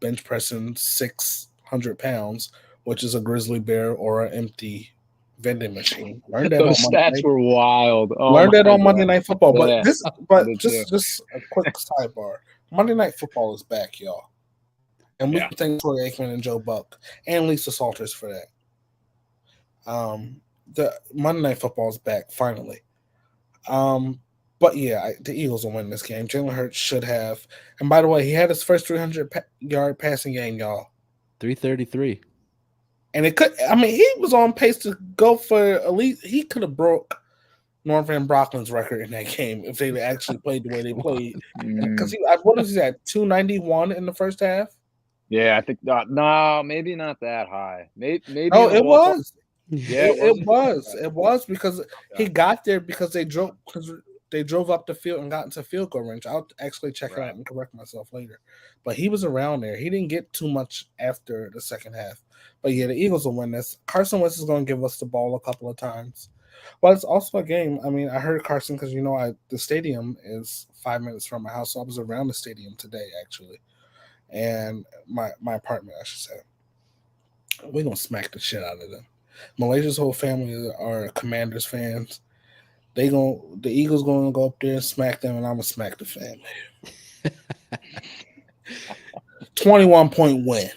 bench pressing 600 pounds, which is a grizzly bear or an empty vending machine. Learned that on Those Monday stats night. were wild. Oh Learned my that on Monday god. Night Football. But Yeah, this, I but did too. just a quick sidebar. Monday Night Football is back, y'all, and we Yeah. can thank Troy Aikman and Joe Buck and Lisa Salters for that. The Monday Night Football is back finally. Um, but yeah, the Eagles will win this game. Jalen Hurts should have. And by the way, he had his first 300-yard passing game, y'all. 333. And it could. I mean, he was on pace to go for at least. He could have broke North Van Brocklyn's record in that game if they actually played the way they played. Because what was he at 291 in the first half? Yeah, I think no, maybe not that high. Maybe Oh, in the it ballpark. was. Yeah, It was because he got there because they drove up the field and got into field goal range. I'll actually check it out and correct myself later. But he was around there. He didn't get too much after the second half. But yeah, the Eagles will win this. Carson Wentz is going to give us the ball a couple of times. But it's also a game. I mean, I heard Carson because the stadium is 5 minutes from my house, so I was around the stadium today actually, and my apartment, I should say. We're gonna smack the shit out of them. Malaysia's whole family are Commanders fans. The Eagles gonna go up there and smack them, and I'm gonna smack the family. 21-point win.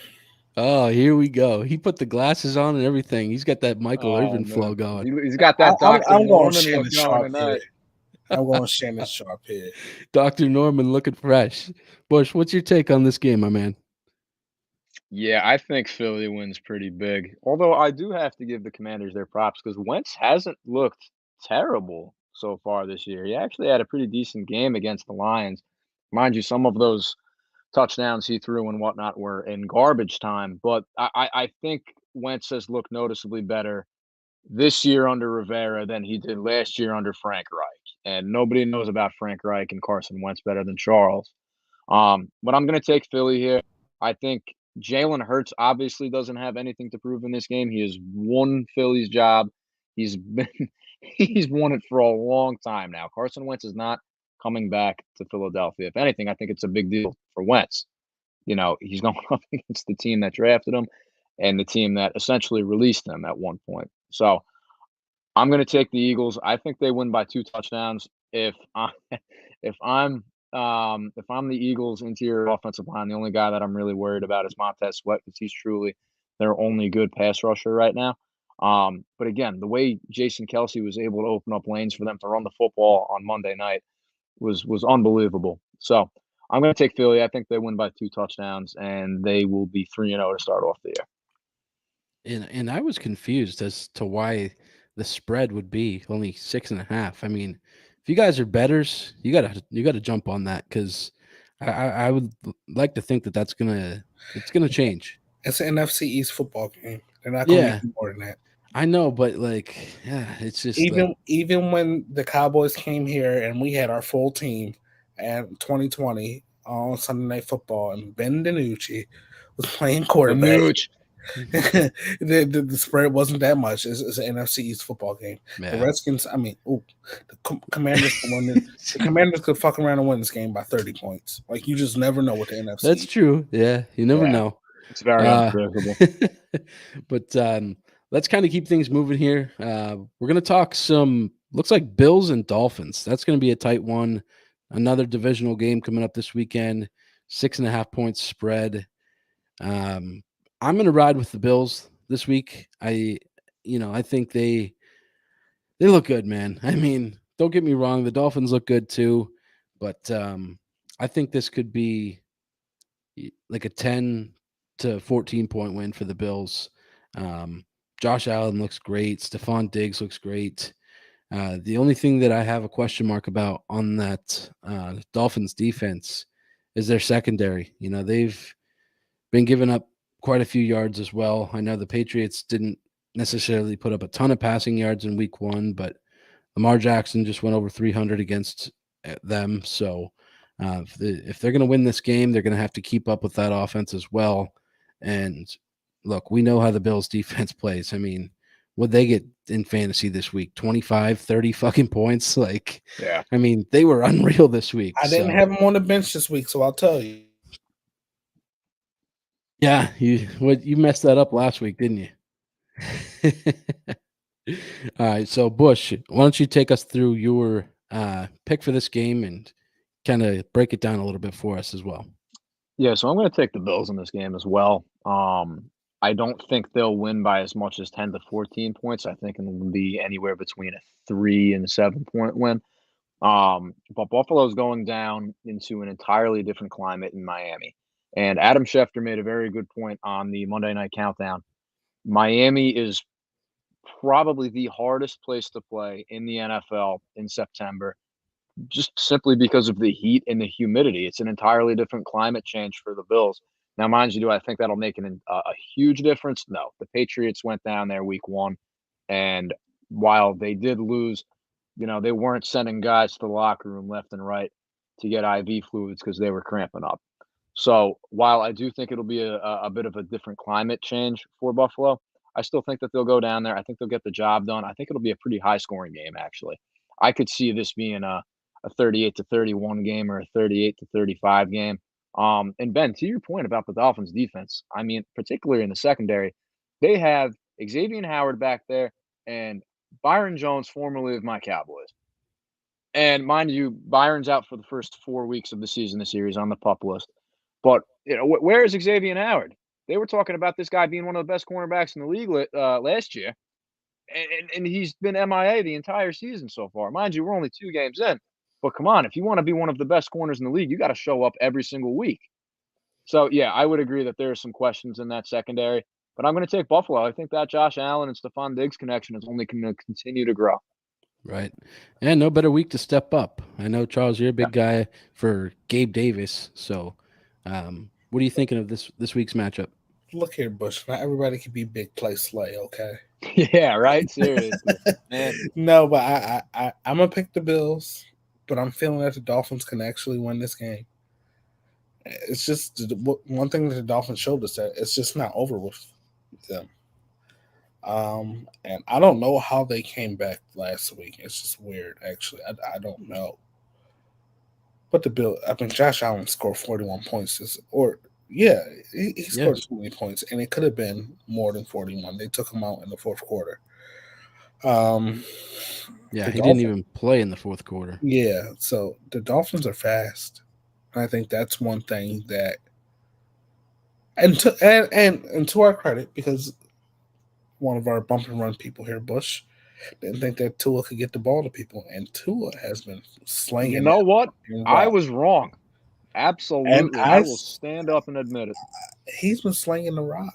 Oh, here we go. He put the glasses on and everything. He's got that Michael Irvin flow going. He's got that Dr. I'm going Norman Shannon look going Sharp tonight. here. I'm going Shannon Sharp here. Dr. Norman looking fresh. Bush, what's your take on this game, my man? Yeah, I think Philly wins pretty big. Although I do have to give the Commanders their props because Wentz hasn't looked terrible so far this year. He actually had a pretty decent game against the Lions. Mind you, some of those touchdowns he threw and whatnot were in garbage time, but I think Wentz has looked noticeably better this year under Rivera than he did last year under Frank Reich. And nobody knows about Frank Reich and Carson Wentz better than Charles. But I'm going to take Philly here. I think Jalen Hurts obviously doesn't have anything to prove in this game. He has won Philly's job. He's won it for a long time now. Carson Wentz is not coming back to Philadelphia. If anything, I think it's a big deal for Wentz. He's going up against the team that drafted him and the team that essentially released him at one point. So I'm going to take the Eagles. I think they win by 2 touchdowns. If I'm the Eagles' interior offensive line, the only guy that I'm really worried about is Montez Sweat because he's truly their only good pass rusher right now. But again, the way Jason Kelsey was able to open up lanes for them to run the football on Monday night was unbelievable. So I'm going to take Philly. I think they win by 2 touchdowns, and they will be 3-0 to start off the year. And I was confused as to why the spread would be only 6.5. I mean, if you guys are bettors, you gotta jump on that because I would like to think that it's gonna change. It's an NFC East football game. They're not going to do more than that. I know, but it's just even when the Cowboys came here and we had our full team at 2020 on Sunday Night Football, and Ben DiNucci was playing quarterback. The spread wasn't that much. It's an NFC East football game. Yeah. The Redskins, the Commanders could win this. The Commanders could fuck around and win this game by 30 points. Like, you just never know with the NFC. That's true. Yeah, you never know. It's very unpredictable. But let's kind of keep things moving here. We're going to talk looks like Bills and Dolphins. That's going to be a tight one. Another divisional game coming up this weekend. 6.5 points spread. I'm going to ride with the Bills this week. I think they look good, man. I mean, don't get me wrong. The Dolphins look good too, but I think this could be like a 10 to 14 point win for the Bills. Josh Allen looks great. Stephon Diggs looks great. The only thing that I have a question mark about on that Dolphins defense is their secondary. They've been giving up quite a few yards as well. I know the Patriots didn't necessarily put up a ton of passing yards in week 1, but Lamar Jackson just went over 300 against them. So if they're going to win this game, they're going to have to keep up with that offense as well. And look, we know how the Bills defense plays. I mean, what they get in fantasy this week? 25, 30 fucking points. Like, Yeah. I mean, they were unreal this week. I didn't have him on the bench this week, so I'll tell you. Yeah, you messed that up last week, didn't you? All right, so Bush, why don't you take us through your pick for this game and kind of break it down a little bit for us as well? Yeah, so I'm gonna take the Bills in this game as well. I don't think they'll win by as much as 10 to 14 points. I think it'll be anywhere between a 3 and 7 point win. But Buffalo's going down into an entirely different climate in Miami. And Adam Schefter made a very good point on the Monday Night Countdown. Miami is probably the hardest place to play in the NFL in September, just simply because of the heat and the humidity. It's an entirely different climate change for the Bills. Now, mind you, do I think that'll make a huge difference? No. The Patriots went down there week one, and while they did lose, they weren't sending guys to the locker room left and right to get IV fluids because they were cramping up. So while I do think it'll be a bit of a different climate change for Buffalo, I still think that they'll go down there. I think they'll get the job done. I think it'll be a pretty high scoring game, actually. I could see this being a 38 to 31 game or a 38 to 35 game. And Ben, to your point about the Dolphins defense, I mean, particularly in the secondary, they have Xavier Howard back there and Byron Jones, formerly of my Cowboys. And mind you, Byron's out for the first 4 weeks of the season this year. He's on the pup list. But where is Xavier Howard? They were talking about this guy being one of the best cornerbacks in the league last year, and he's been MIA the entire season so far. Mind you, we're only 2 games in, but come on, if you want to be one of the best corners in the league, you got to show up every single week. So yeah, I would agree that there are some questions in that secondary, but I'm going to take Buffalo. I think that Josh Allen and Stephon Diggs connection is only going to continue to grow. Right. And no better week to step up. I know, Charles, you're a big guy for Gabe Davis. So what are you thinking of this week's matchup? Look here, Bush. Not everybody can be big play Slay, okay? Yeah, right? Seriously. Man. No, but I'm going to pick the Bills, but I'm feeling that the Dolphins can actually win this game. It's just one thing that the Dolphins showed us that it's just not over with them. And I don't know how they came back last week. It's just weird, actually. I don't know. But Josh Allen scored 41 points. He scored 20 points, and it could have been more than 41. They took him out in the fourth quarter. He didn't even play in the fourth quarter. Yeah, so the Dolphins are fast. I think that's one thing that, and to our credit, because one of our bump and run people here, Bush, didn't think that Tua could get the ball to people, and Tua has been slinging. You know what? I was wrong. Absolutely, I will stand up and admit it. He's been slinging the rock.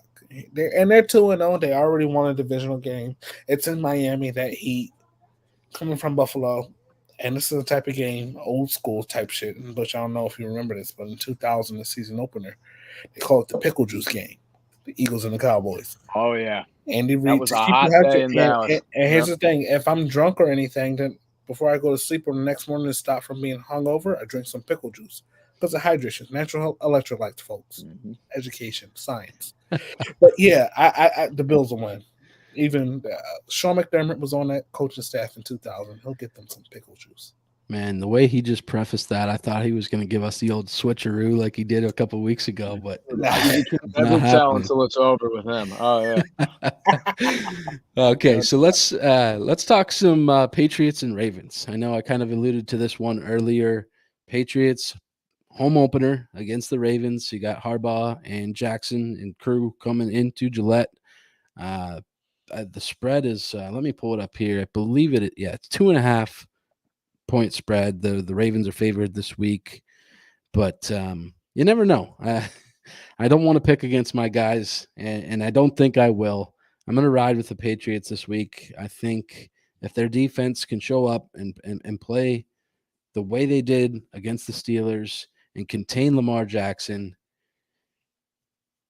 They're 2-0. They already won a divisional game. It's in Miami. That heat coming from Buffalo. And this is the type of game, old school type shit. But I don't know if you remember this, but in 2000, the season opener, they call it the pickle juice game. The Eagles and the Cowboys. Oh, yeah. Andy Reid. That was a hot day in Dallas. And here's the thing. If I'm drunk or anything, then before I go to sleep or the next morning to stop from being hungover, I drink some pickle juice. Because of hydration, natural electrolytes, folks. Mm-hmm. Education, science. But yeah, I the Bills will win. Even Sean McDermott was on that coaching staff in 2000. He'll get them some pickle juice. Man, the way he just prefaced that, I thought he was going to give us the old switcheroo like he did a couple of weeks ago, but you can never tell until it's over with him. Oh yeah. Okay, so let's talk some Patriots and Ravens. I know I kind of alluded to this one earlier. Patriots home opener against the Ravens. You got Harbaugh and Jackson and crew coming into Gillette. The spread is let me pull it up here. I believe it's 2.5 point spread. The Ravens are favored this week, but you never know. I don't want to pick against my guys, and I don't think I will. I'm going to ride with the Patriots this week. I think if their defense can show up and play the way they did against the Steelers and contain Lamar Jackson,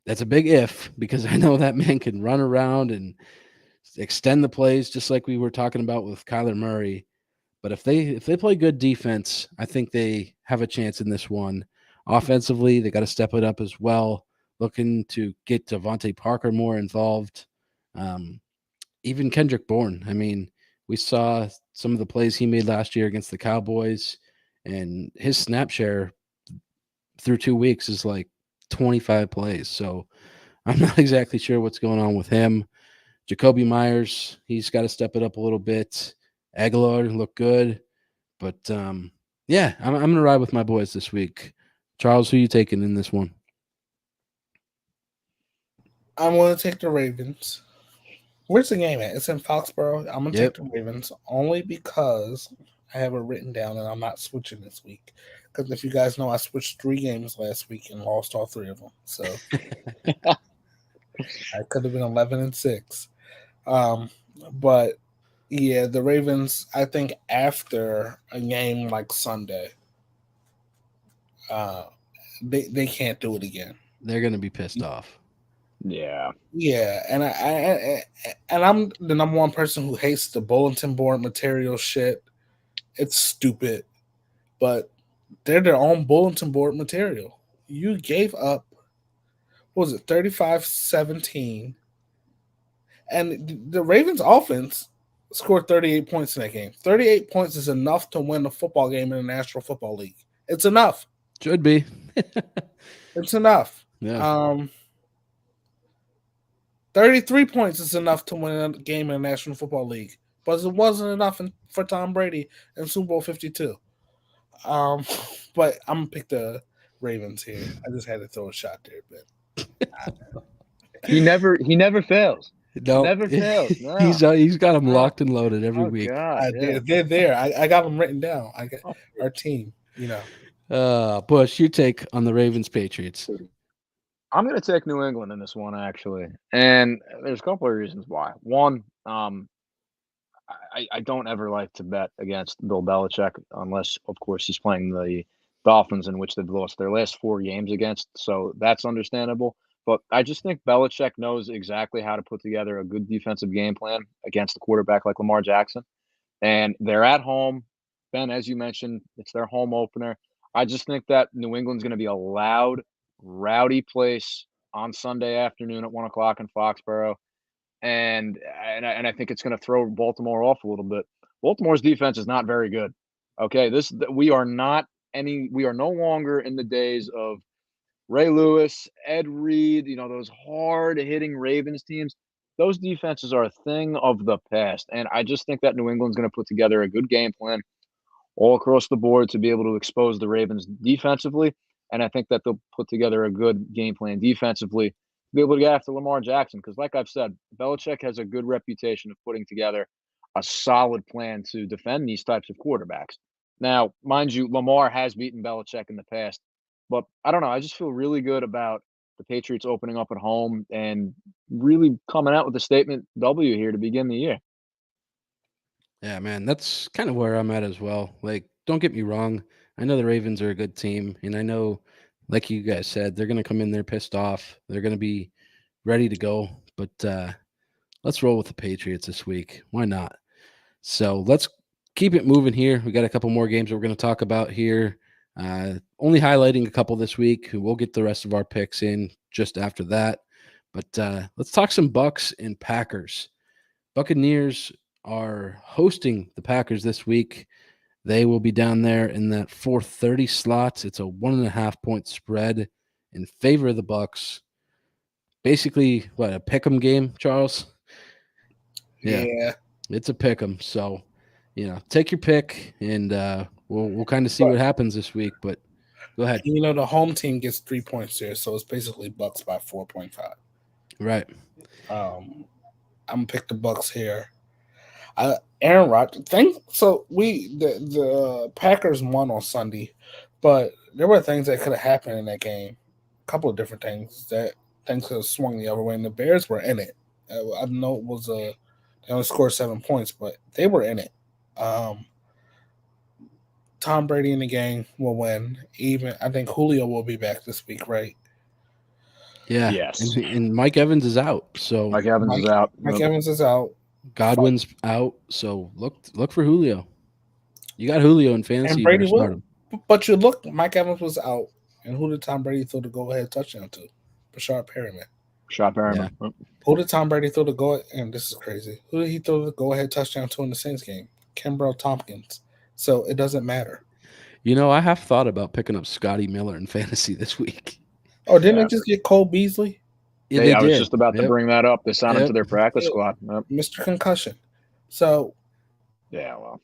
that's a big if, because I know that man can run around and extend the plays just like we were talking about with Kyler Murray. But if they play good defense, I think they have a chance in this one. Offensively, they got to step it up as well, looking to get Devontae Parker more involved. even Kendrick Bourne. I mean, we saw some of the plays he made last year against the Cowboys, and his snap share through 2 weeks is like 25 plays. So I'm not exactly sure what's going on with him. Jacoby Myers, he's got to step it up a little bit. Aguilar looked good, but yeah, I'm gonna ride with my boys this week. Charles, who you taking in this one? I'm going to take the Ravens. Where's the game at? It's in Foxborough. I'm going to take Yep. the Ravens only because I have it written down and I'm not switching this week. Because if you guys know, I switched 3 games last week and lost all 3 of them. So I could have been 11-6. Um, but yeah, the Ravens, I think after a game like Sunday, uh, they can't do it again. They're gonna be pissed off. Yeah. Yeah, and I'm the number one person who hates the bulletin board material shit. It's stupid, but they're their own bulletin board material. You gave up, what was it, 35-17, and the Ravens offense scored 38 points in that game. 38 points is enough to win a football game in the National Football League. It's enough. Should be. It's enough. Yeah. 33 points is enough to win a game in the National Football League, but it wasn't enough for Tom Brady in Super Bowl 52. Um, but I'm gonna pick the Ravens here. I just had to throw a shot there, but He never fails. No, Never fails. No. he's got them No. locked and loaded every Oh week. God. Yeah. they're there. I got them written down. I got our team. Bush, your take on the Ravens Patriots? I'm going to take New England in this one, actually, and there's a couple of reasons why. One, I don't ever like to bet against Bill Belichick unless, of course, he's playing the Dolphins, in which they've lost their last 4 games against. So that's understandable. But I just think Belichick knows exactly how to put together a good defensive game plan against a quarterback like Lamar Jackson. And they're at home. Ben, as you mentioned, it's their home opener. I just think that New England's going to be a loud, rowdy place on Sunday afternoon at 1 o'clock in Foxborough, and I think it's going to throw Baltimore off a little bit. Baltimore's defense is not very good. Okay, we are not we are no longer in the days of Ray Lewis, Ed Reed, those hard hitting Ravens teams. Those defenses are a thing of the past. And I just think that New England's going to put together a good game plan all across the board to be able to expose the Ravens defensively. And I think that they'll put together a good game plan defensively to be able to get after Lamar Jackson. Because, like I've said, Belichick has a good reputation of putting together a solid plan to defend these types of quarterbacks. Now, mind you, Lamar has beaten Belichick in the past, but I don't know. I just feel really good about the Patriots opening up at home and really coming out with a statement W here to begin the year. Yeah, man, that's kind of where I'm at as well. Like, don't get me wrong. I know the Ravens are a good team, and I know, like you guys said, they're going to come in there pissed off. They're going to be ready to go. But let's roll with the Patriots this week. Why not? So let's keep it moving here. We got a couple more games we're going to talk about here. Only highlighting a couple this week. We'll get the rest of our picks in just after that. But let's talk some Bucks and Packers. Buccaneers are hosting the Packers this week. They will be down there in that 4:30 slot. It's a 1.5 point spread in favor of the Bucks. Basically, what, a pick'em game, Charles? Yeah. It's a pick'em. So, take your pick, and we'll kind of see what happens this week. But go ahead. The home team gets 3 points here, so it's basically Bucks by 4.5. Right. I'm gonna pick the Bucks here. Aaron Rodgers. The Packers won on Sunday, but there were things that could have happened in that game. A couple of different things that things could have swung the other way, and the Bears were in it. I know it was they only scored 7 points, but they were in it. Tom Brady in the game will win. Even I think Julio will be back this week, right? Yeah. Yes. And Mike Evans is out. So Mike Evans is out. Mike Evans is out. Godwin's out. So look for Julio. You got Julio in fantasy. And Brady you start him. But you look, Mike Evans was out. And who did Tom Brady throw the go-ahead touchdown to? Bashard Perryman. Shot Perriman. Yeah. Who did Tom Brady throw the go? And this is crazy. Who did he throw the go-ahead touchdown to in the Saints game? Kimbrel Tompkins. So it doesn't matter. I have thought about picking up Scotty Miller in fantasy this week. Oh, didn't they just get Cole Beasley? Yeah, they I was did. just about to bring that up. They signed him to their practice squad. Yep. Mr. Concussion. So Yeah, well,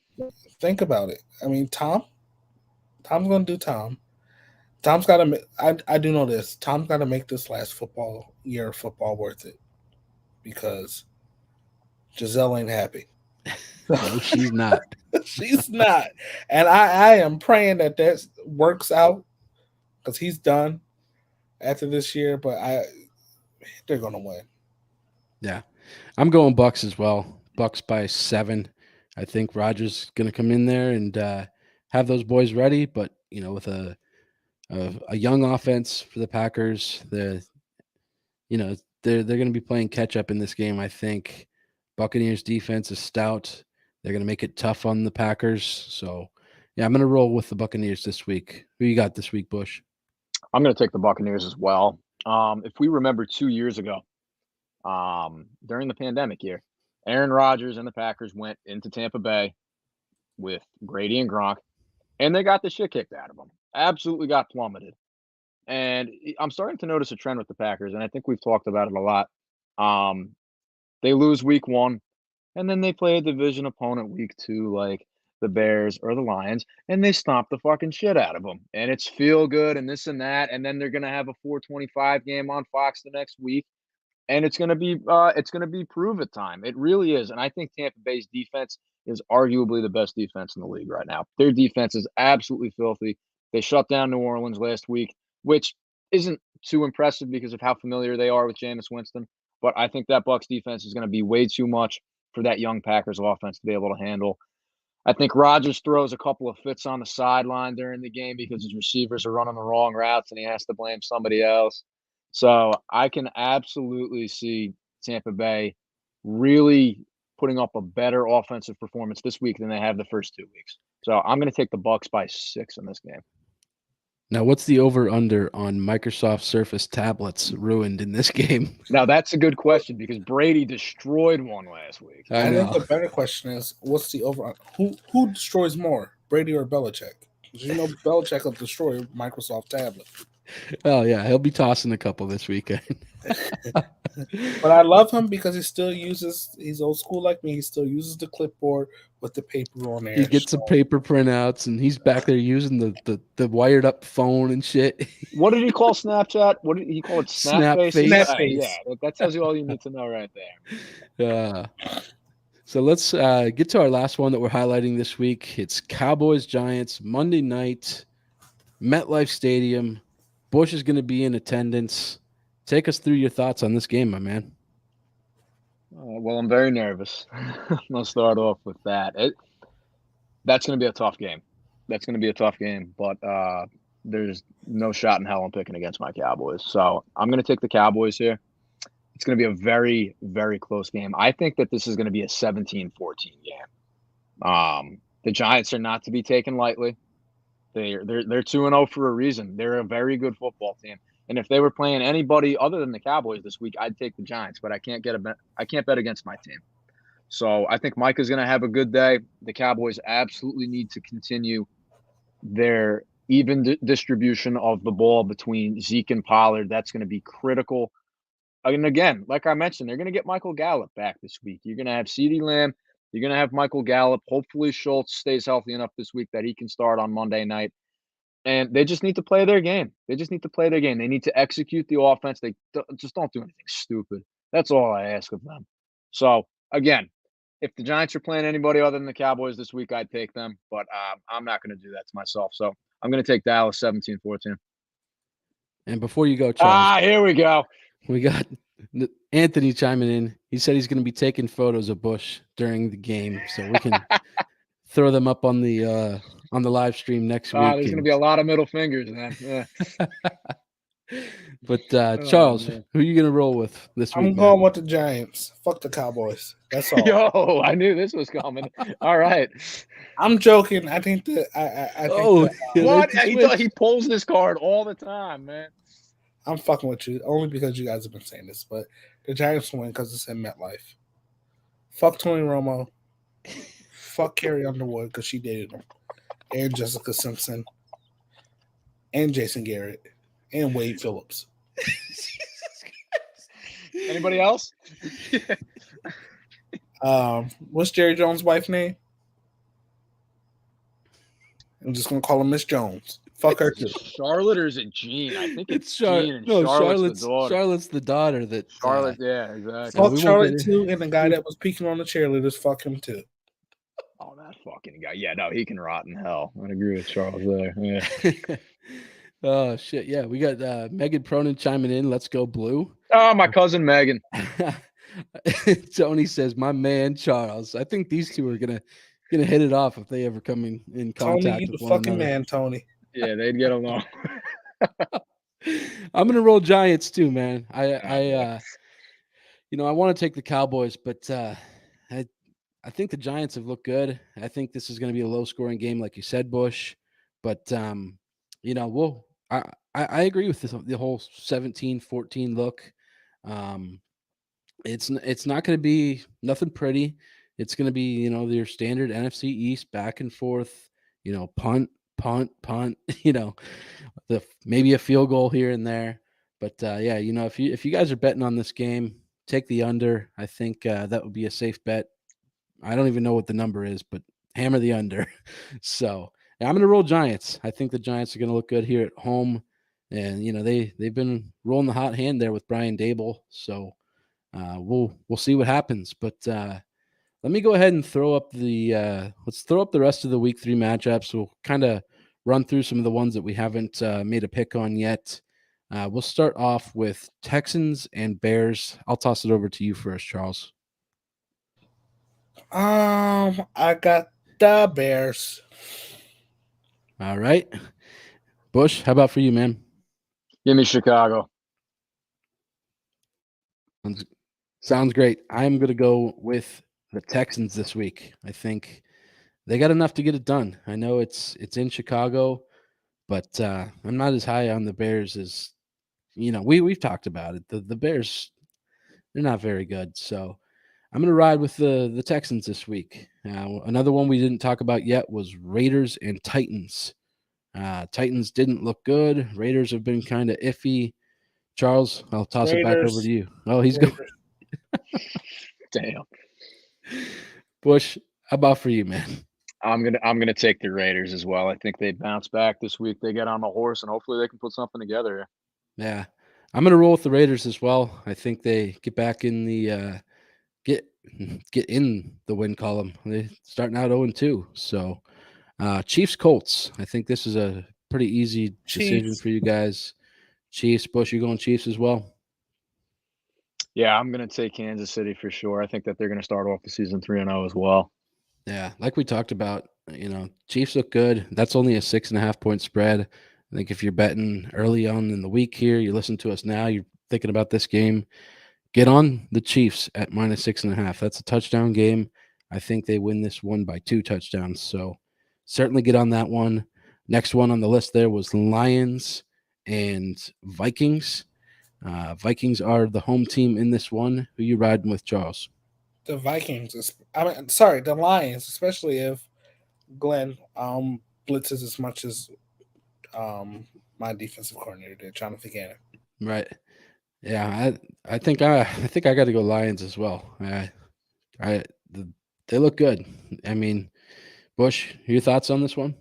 think about it. I mean, Tom's going to do Tom. Tom's got to. I do know this. Tom's got to make this last football worth it, because Giselle ain't happy. No, she's not. She's not, and I am praying that works out, because he's done after this year. But they're gonna win. Yeah, I'm going Bucks as well. Bucks by 7. I think Rodgers is going to come in there and have those boys ready, but with a young offense for the Packers, they're going to be playing catch up in this game. I think Buccaneers defense is stout. They're going to make it tough on the Packers. So, yeah, I'm going to roll with the Buccaneers this week. Who you got this week, Bush? I'm going to take the Buccaneers as well. If we remember 2 years ago, during the pandemic year, Aaron Rodgers and the Packers went into Tampa Bay with Grady and Gronk, and they got the shit kicked out of them. Absolutely got plummeted. And I'm starting to notice a trend with the Packers, and I think we've talked about it a lot. They lose week 1, and then they play a division opponent week 2, like the Bears or the Lions, and they stomp the fucking shit out of them. And it's feel good and this and that, and then they're going to have a 425 game on Fox the next week. And it's going to be prove it time. It really is. And I think Tampa Bay's defense is arguably the best defense in the league right now. Their defense is absolutely filthy. They shut down New Orleans last week, which isn't too impressive because of how familiar they are with Jameis Winston. But I think that Bucs defense is going to be way too much for that young Packers offense to be able to handle. I think Rodgers throws a couple of fits on the sideline during the game because his receivers are running the wrong routes and he has to blame somebody else. So I can absolutely see Tampa Bay really putting up a better offensive performance this week than they have the first 2 weeks. So I'm going to take the Bucs by 6 in this game. Now, what's the over-under on Microsoft Surface tablets ruined in this game? Now, that's a good question because Brady destroyed one last week. I think the better question is, what's the over? Who destroys more, Brady or Belichick? Because Belichick will destroy Microsoft tablet. Oh, yeah, he'll be tossing a couple this weekend. But I love him because he's old school like me. He still uses the clipboard with the paper on there. He gets some paper printouts, and he's back there using the wired up phone and shit. What did he call Snapchat? What did he call it? Snapface? Snapface. Yeah, that tells you all you need to know right there. So let's get to our last one that we're highlighting this week. It's Cowboys-Giants, Monday night, MetLife Stadium. Bush is going to be in attendance. Take us through your thoughts on this game, my man. Well, I'm very nervous. I'll start off with that. That's going to be a tough game. But there's no shot in hell I'm picking against my Cowboys. So I'm going to take the Cowboys here. It's going to be a very, very close game. I think that this is going to be a 17-14 game. The Giants are not to be taken lightly. They're 2-0 for a reason. They're a very good football team. And if they were playing anybody other than the Cowboys this week, I'd take the Giants. But I can't bet against my team. So I think Micah's going to have a good day. The Cowboys absolutely need to continue their even distribution of the ball between Zeke and Pollard. That's going to be critical. And again, like I mentioned, they're going to get Michael Gallup back this week. You're going to have CeeDee Lamb. You're going to have Michael Gallup. Hopefully Schultz stays healthy enough this week that he can start on Monday night. And they just need to play their game. They need to execute the offense. They just don't do anything stupid. That's all I ask of them. So, again, if the Giants are playing anybody other than the Cowboys this week, I'd take them. But I'm not going to do that to myself. So, I'm going to take Dallas 17-14. And before you go, Charles. Here we go. We got Anthony chiming in. He said he's going to be taking photos of Bush during the game, so we can throw them up on the live stream next week. There's going to be a lot of middle fingers, man. Yeah. But Charles, who are you going to roll with this week? I'm going with the Giants. Fuck the Cowboys. That's all. Yo, I knew this was coming. All right. I'm joking. I think that. What? He pulls this card all the time, man. I'm fucking with you only because you guys have been saying this, but the Giants win because it's in MetLife. Fuck Tony Romo. Fuck Carrie Underwood because she dated him, and Jessica Simpson, and Jason Garrett, and Wade Phillips. Anybody else? What's Jerry Jones' wife's name? I'm just gonna call her Miss Jones. Fuck her too. Charlotte, or is it Jean? I think it's Char- Jean, and no, Charlotte's the daughter. Charlotte's the daughter that Charlotte, yeah, exactly. So Fuck we won't Charlotte get too, and the guy that was peeking on the cheerleaders, fuck him too. Oh, that fucking guy. Yeah, no, he can rot in hell. I agree with Charles there. Yeah. Oh shit, yeah, we got Megan Cronin chiming in. Let's go blue. Oh, my cousin Megan. Tony says, "My man Charles." I think these two are gonna hit it off if they ever come in contact Tony, you with the one fucking another. man, Tony. Yeah, they'd get along. I'm gonna roll Giants too, man. boy. I want to take the Cowboys, but I think the Giants have looked good. I think this is going to be a low scoring game, like you said, Bush. But I agree with the whole 17-14 look. It's not going to be nothing pretty. It's going to be your standard NFC East back and forth. Punt, punt, punt. Maybe a field goal here and there. But yeah, if you guys are betting on this game, take the under. I think that would be a safe bet. I don't even know what the number is, but hammer the under. So I'm going to roll Giants. I think the Giants are going to look good here at home, and they've been rolling the hot hand there with Brian Dable. So we'll see what happens. But let me go ahead and throw up let's throw up the rest of the week 3 matchups. We'll kind of run through some of the ones that we haven't made a pick on yet. We'll start off with Texans and Bears. I'll toss it over to you first, Charles. I got the Bears. All right. Bush, how about for you, man? Give me Chicago. Sounds great. I'm going to go with the Texans this week. I think they got enough to get it done. I know it's in Chicago, but I'm not as high on the Bears as we've talked about it. The Bears, they're not very good. So I'm going to ride with the Texans this week. Another one we didn't talk about yet was Raiders and Titans. Titans didn't look good. Raiders have been kind of iffy. Charles, I'll toss it back over to you. Oh, he's going. Damn. Bush, how about for you, man? I'm gonna take the Raiders as well. I think they bounce back this week. They get on the horse, and hopefully they can put something together. Yeah, I'm gonna roll with the Raiders as well. I think they get back in the get in the win column. They're starting out 0-2. So Chiefs Colts. I think this is a pretty easy decision for you guys. Chiefs. Bush, you going Chiefs as well? Yeah, I'm gonna take Kansas City for sure. I think that they're gonna start off the season 3-0 as well. Yeah, like we talked about, Chiefs look good. That's only a 6.5 point spread. I think if you're betting early on in the week here, you listen to us now, you're thinking about this game, get on the Chiefs at -6.5. That's a touchdown game. I think they win this one by 2 touchdowns. So certainly get on that one. Next one on the list there was Lions and Vikings. Vikings are the home team in this one. Who you riding with, Charles? The Vikings. The Lions, especially if Glenn blitzes as much as my defensive coordinator did, trying to forget it. Right. Yeah, I think I got to go Lions as well. They look good. I mean, Bush, your thoughts on this one?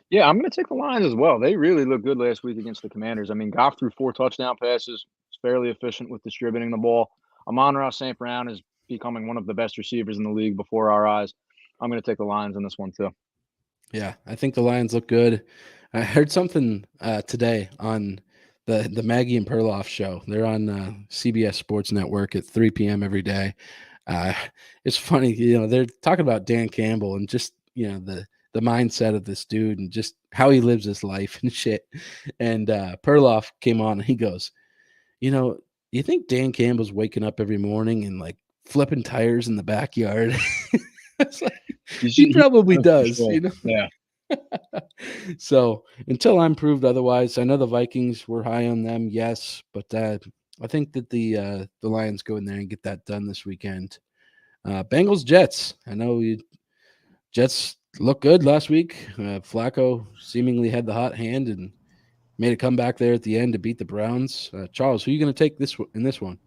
Yeah, I'm gonna take the Lions as well. They really looked good last week against the Commanders. I mean, Goff threw 4 touchdown passes. He's fairly efficient with distributing the ball. Amon-Ra St. Brown is becoming one of the best receivers in the league before our eyes. I'm gonna take the Lions in this one too. Yeah, I think the Lions look good. I heard something today on the Maggie and Perloff show. They're on CBS Sports Network at 3 p.m. every day. It's funny, they're talking about Dan Campbell and just the mindset of this dude and just how he lives his life and shit. And Perloff came on and he goes, you think Dan Campbell's waking up every morning and like flipping tires in the backyard? It's like, he probably does, Sure. Yeah. So until I'm proved otherwise, I know the Vikings were high on them, yes, but I think that the Lions go in there and get that done this weekend. Bengals Jets. I know Jets looked good last week. Flacco seemingly had the hot hand and made a comeback there at the end to beat the Browns. Charles, who are you going to take in this one?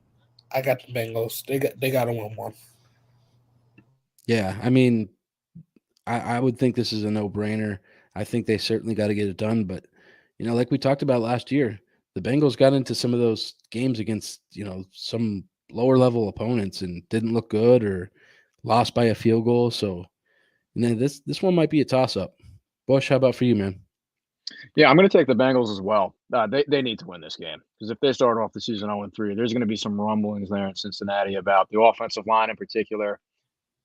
I got the Bengals. They got to win one. Yeah, I mean, I would think this is a no-brainer. I think they certainly got to get it done, but like we talked about last year, the Bengals got into some of those games against some lower level opponents and didn't look good or lost by a field goal. So this one might be a toss-up. Bush, how about for you, man? Yeah, I'm going to take the Bengals as well. They need to win this game because if they start off the season 0-3, there's going to be some rumblings there in Cincinnati about the offensive line in particular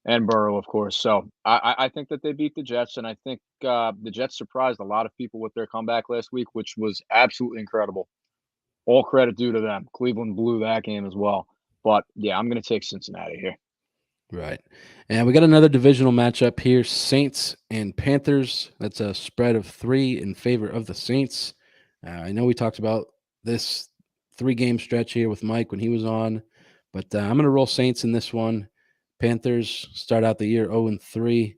and Burrow, of course. So I think that they beat the Jets, and I think the Jets surprised a lot of people with their comeback last week, which was absolutely incredible. All credit due to them. Cleveland blew that game as well. But yeah, I'm going to take Cincinnati here. Right. And we got another divisional matchup here, Saints and Panthers. That's a spread of 3 in favor of the Saints. I know we talked about this 3-game stretch here with Mike when he was on, but I'm going to roll Saints in this one. Panthers start out the year 0-3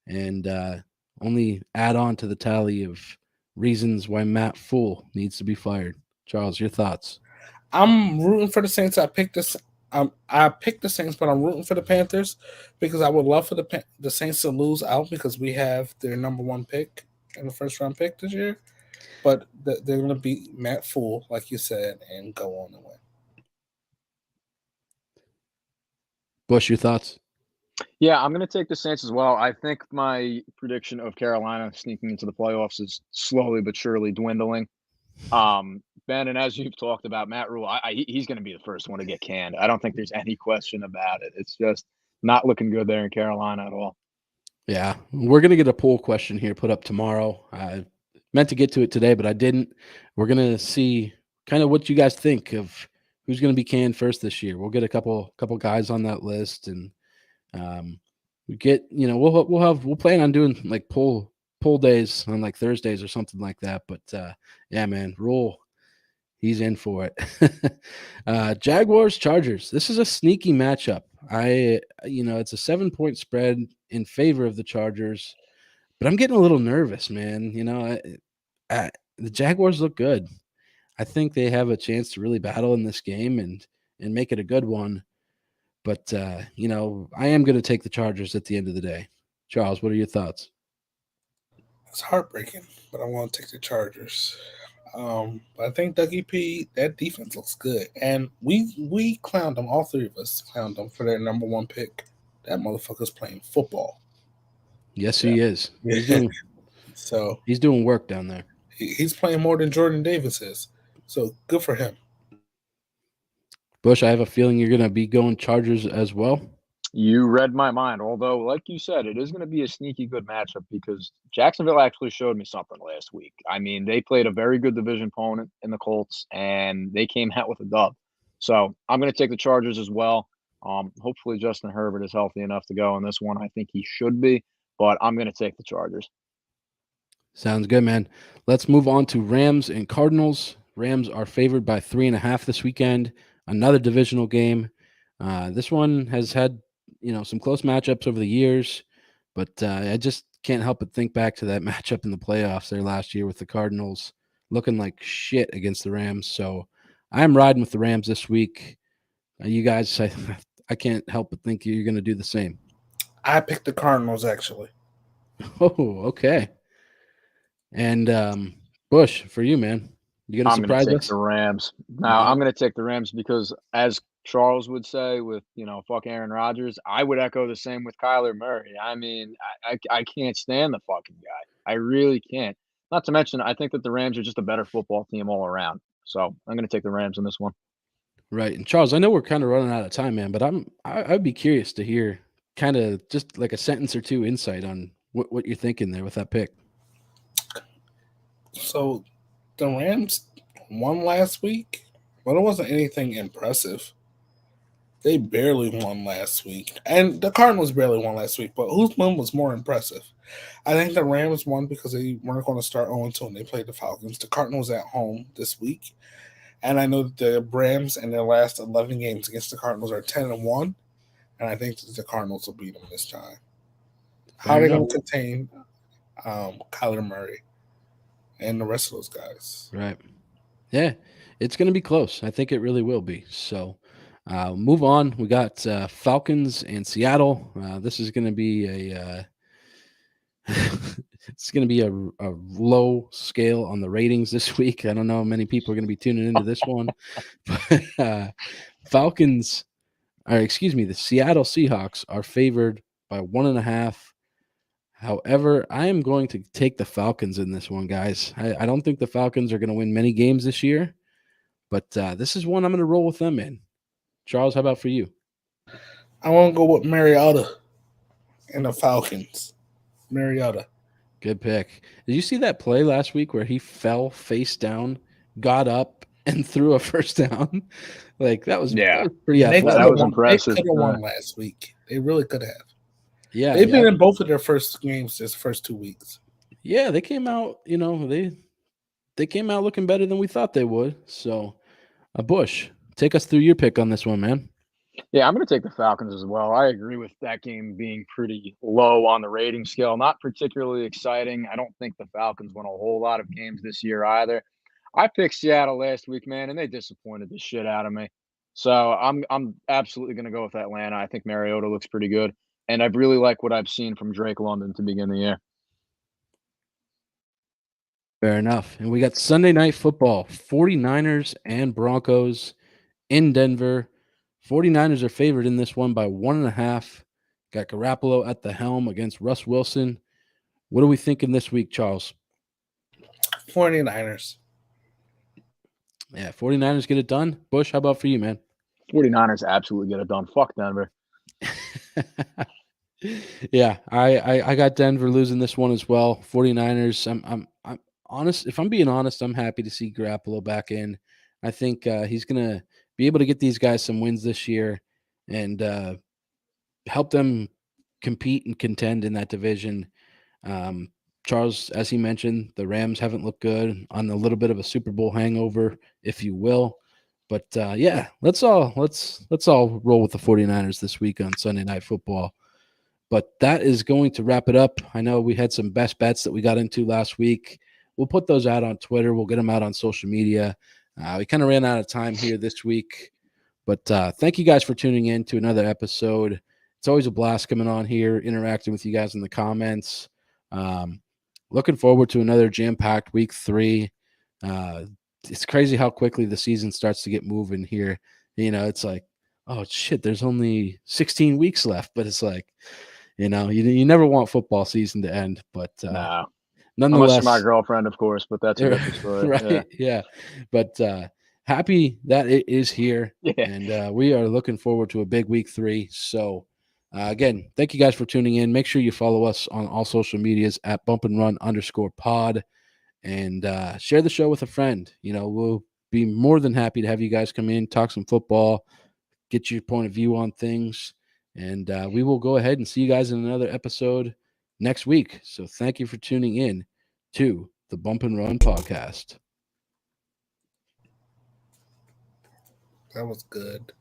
and only add on to the tally of reasons why Matt Fool needs to be fired. Charles, your thoughts? I'm rooting for the Saints. I picked the Saints, but I'm rooting for the Panthers because I would love for the Saints to lose out because we have their number one pick in the first round pick this year. But they're going to beat Matt Fool, like you said, and go on and win. Bush, your thoughts? Yeah, I'm going to take the Saints as well. I think my prediction of Carolina sneaking into the playoffs is slowly but surely dwindling. Ben, and as you've talked about, Matt Rule, he's going to be the first one to get canned. I don't think there's any question about it. It's just not looking good there in Carolina at all. Yeah, we're going to get a poll question here put up tomorrow. I meant to get to it today, but I didn't. We're going to see kind of what you guys think of who's going to be canned first this year. We'll get a couple guys on that list, and we get we'll plan on doing like poll days on like Thursdays or something like that. But yeah, man, Rule, he's in for it. Jaguars Chargers. This is a sneaky matchup. It's a 7-point spread in favor of the Chargers, but I'm getting a little nervous, man. The Jaguars look good. I think they have a chance to really battle in this game and make it a good one. But I am going to take the Chargers at the end of the day. Charles, what are your thoughts? It's heartbreaking, but I want to take the Chargers. I think Dougie P, that defense looks good, and we clowned them. All three of us clowned them for their number one pick. That motherfucker's playing football. Yes, Yeah. he is. So He's doing work down there. he's playing more than Jordan Davis is. So good for him. Bush, I have a feeling you're going to be going Chargers as well. You read my mind. Although, like you said, it is going to be a sneaky good matchup because Jacksonville actually showed me something last week. I mean, they played a very good division opponent in the Colts, and they came out with a dub. So I'm going to take the Chargers as well. Hopefully, Justin Herbert is healthy enough to go in this one. I think he should be, but I'm going to take the Chargers. Sounds good, man. Let's move on to Rams and Cardinals. Rams are favored by 3.5 this weekend. Another divisional game. This one has had some close matchups over the years, but I just can't help but think back to that matchup in the playoffs there last year with the Cardinals looking like shit against the Rams. So I'm riding with the Rams this week. You guys, I can't help but think you're going to do the same. I picked the Cardinals actually. Oh, okay. And Bush, for you, man, you going to surprise us? The Rams. Now, I'm going to take the Rams because, as Charles would say, with fuck Aaron Rodgers, I would echo the same with Kyler Murray. I mean, I can't stand the fucking guy. I really can't. Not to mention, I think that the Rams are just a better football team all around. So I'm going to take the Rams in this one. Right. And Charles, I know we're kind of running out of time, man, but I'd be curious to hear kind of just like a sentence or two insight on what you're thinking there with that pick. So the Rams won last week, but it wasn't anything impressive. They barely won last week. And the Cardinals barely won last week, but whose win was more impressive? I think the Rams won because they weren't going to start 0-2 and they played the Falcons. The Cardinals at home this week. And I know that the Rams in their last 11 games against the Cardinals are 10-1. And I think the Cardinals will beat them this time. How are they going to contain Kyler Murray and the rest of those guys? Right. Yeah, it's going to be close. I think it really will be. So move on. We got Falcons and Seattle. This is going to be it's going to be a low scale on the ratings this week. I don't know how many people are going to be tuning into this one. But Falcons, or excuse me, the Seattle Seahawks are favored by 1.5. However, I am going to take the Falcons in this one, guys. I don't think the Falcons are going to win many games this year, but this is one I'm going to roll with them in. Charles, how about for you? I want to go with Mariota and the Falcons. Mariota. Good pick. Did you see that play last week where he fell face down, got up, and threw a first down? That was pretty athletic. That was impressive. They could have won last week. They really could have. Yeah, they've been in both of their first games this first 2 weeks. Yeah, they came out. They came out looking better than we thought they would. So, Bush, take us through your pick on this one, man. Yeah, I'm going to take the Falcons as well. I agree with that game being pretty low on the rating scale. Not particularly exciting. I don't think the Falcons won a whole lot of games this year either. I picked Seattle last week, man, and they disappointed the shit out of me. So I'm absolutely going to go with Atlanta. I think Mariota looks pretty good, and I really like what I've seen from Drake London to begin the year. Fair enough. And we got Sunday Night Football, 49ers and Broncos in Denver. 49ers are favored in this one by 1.5. Got Garoppolo at the helm against Russ Wilson. What are we thinking this week, Charles? 49ers. Yeah, 49ers get it done. Bush, how about for you, man? 49ers absolutely get it done. Fuck Denver. Yeah, I got Denver losing this one as well. 49ers, I'm honest. If I'm being honest, I'm happy to see Garoppolo back in. I think he's going to be able to get these guys some wins this year and help them compete and contend in that division. Charles, as he mentioned, the Rams haven't looked good, on a little bit of a Super Bowl hangover, if you will. But yeah, let's all roll with the 49ers this week on Sunday Night Football. But that is going to wrap it up. I know we had some best bets that we got into last week. We'll put those out on Twitter. We'll get them out on social media. We kind of ran out of time here this week. But thank you guys for tuning in to another episode. It's always a blast coming on here, interacting with you guys in the comments. Looking forward to another jam-packed week 3. It's crazy how quickly the season starts to get moving here. It's like, oh, shit, there's only 16 weeks left. But it's like, you never want football season to end. But no. Nonetheless, unless my girlfriend, of course, but that's a different story. Right? Yeah. But happy that it is here, and we are looking forward to a big week 3. So, again, thank you guys for tuning in. Make sure you follow us on all social medias at @bumpandrun_pod, and share the show with a friend. We'll be more than happy to have you guys come in, talk some football, get your point of view on things, and we will go ahead and see you guys in another episode next week. So thank you for tuning in to the Bump and Run podcast. That was good.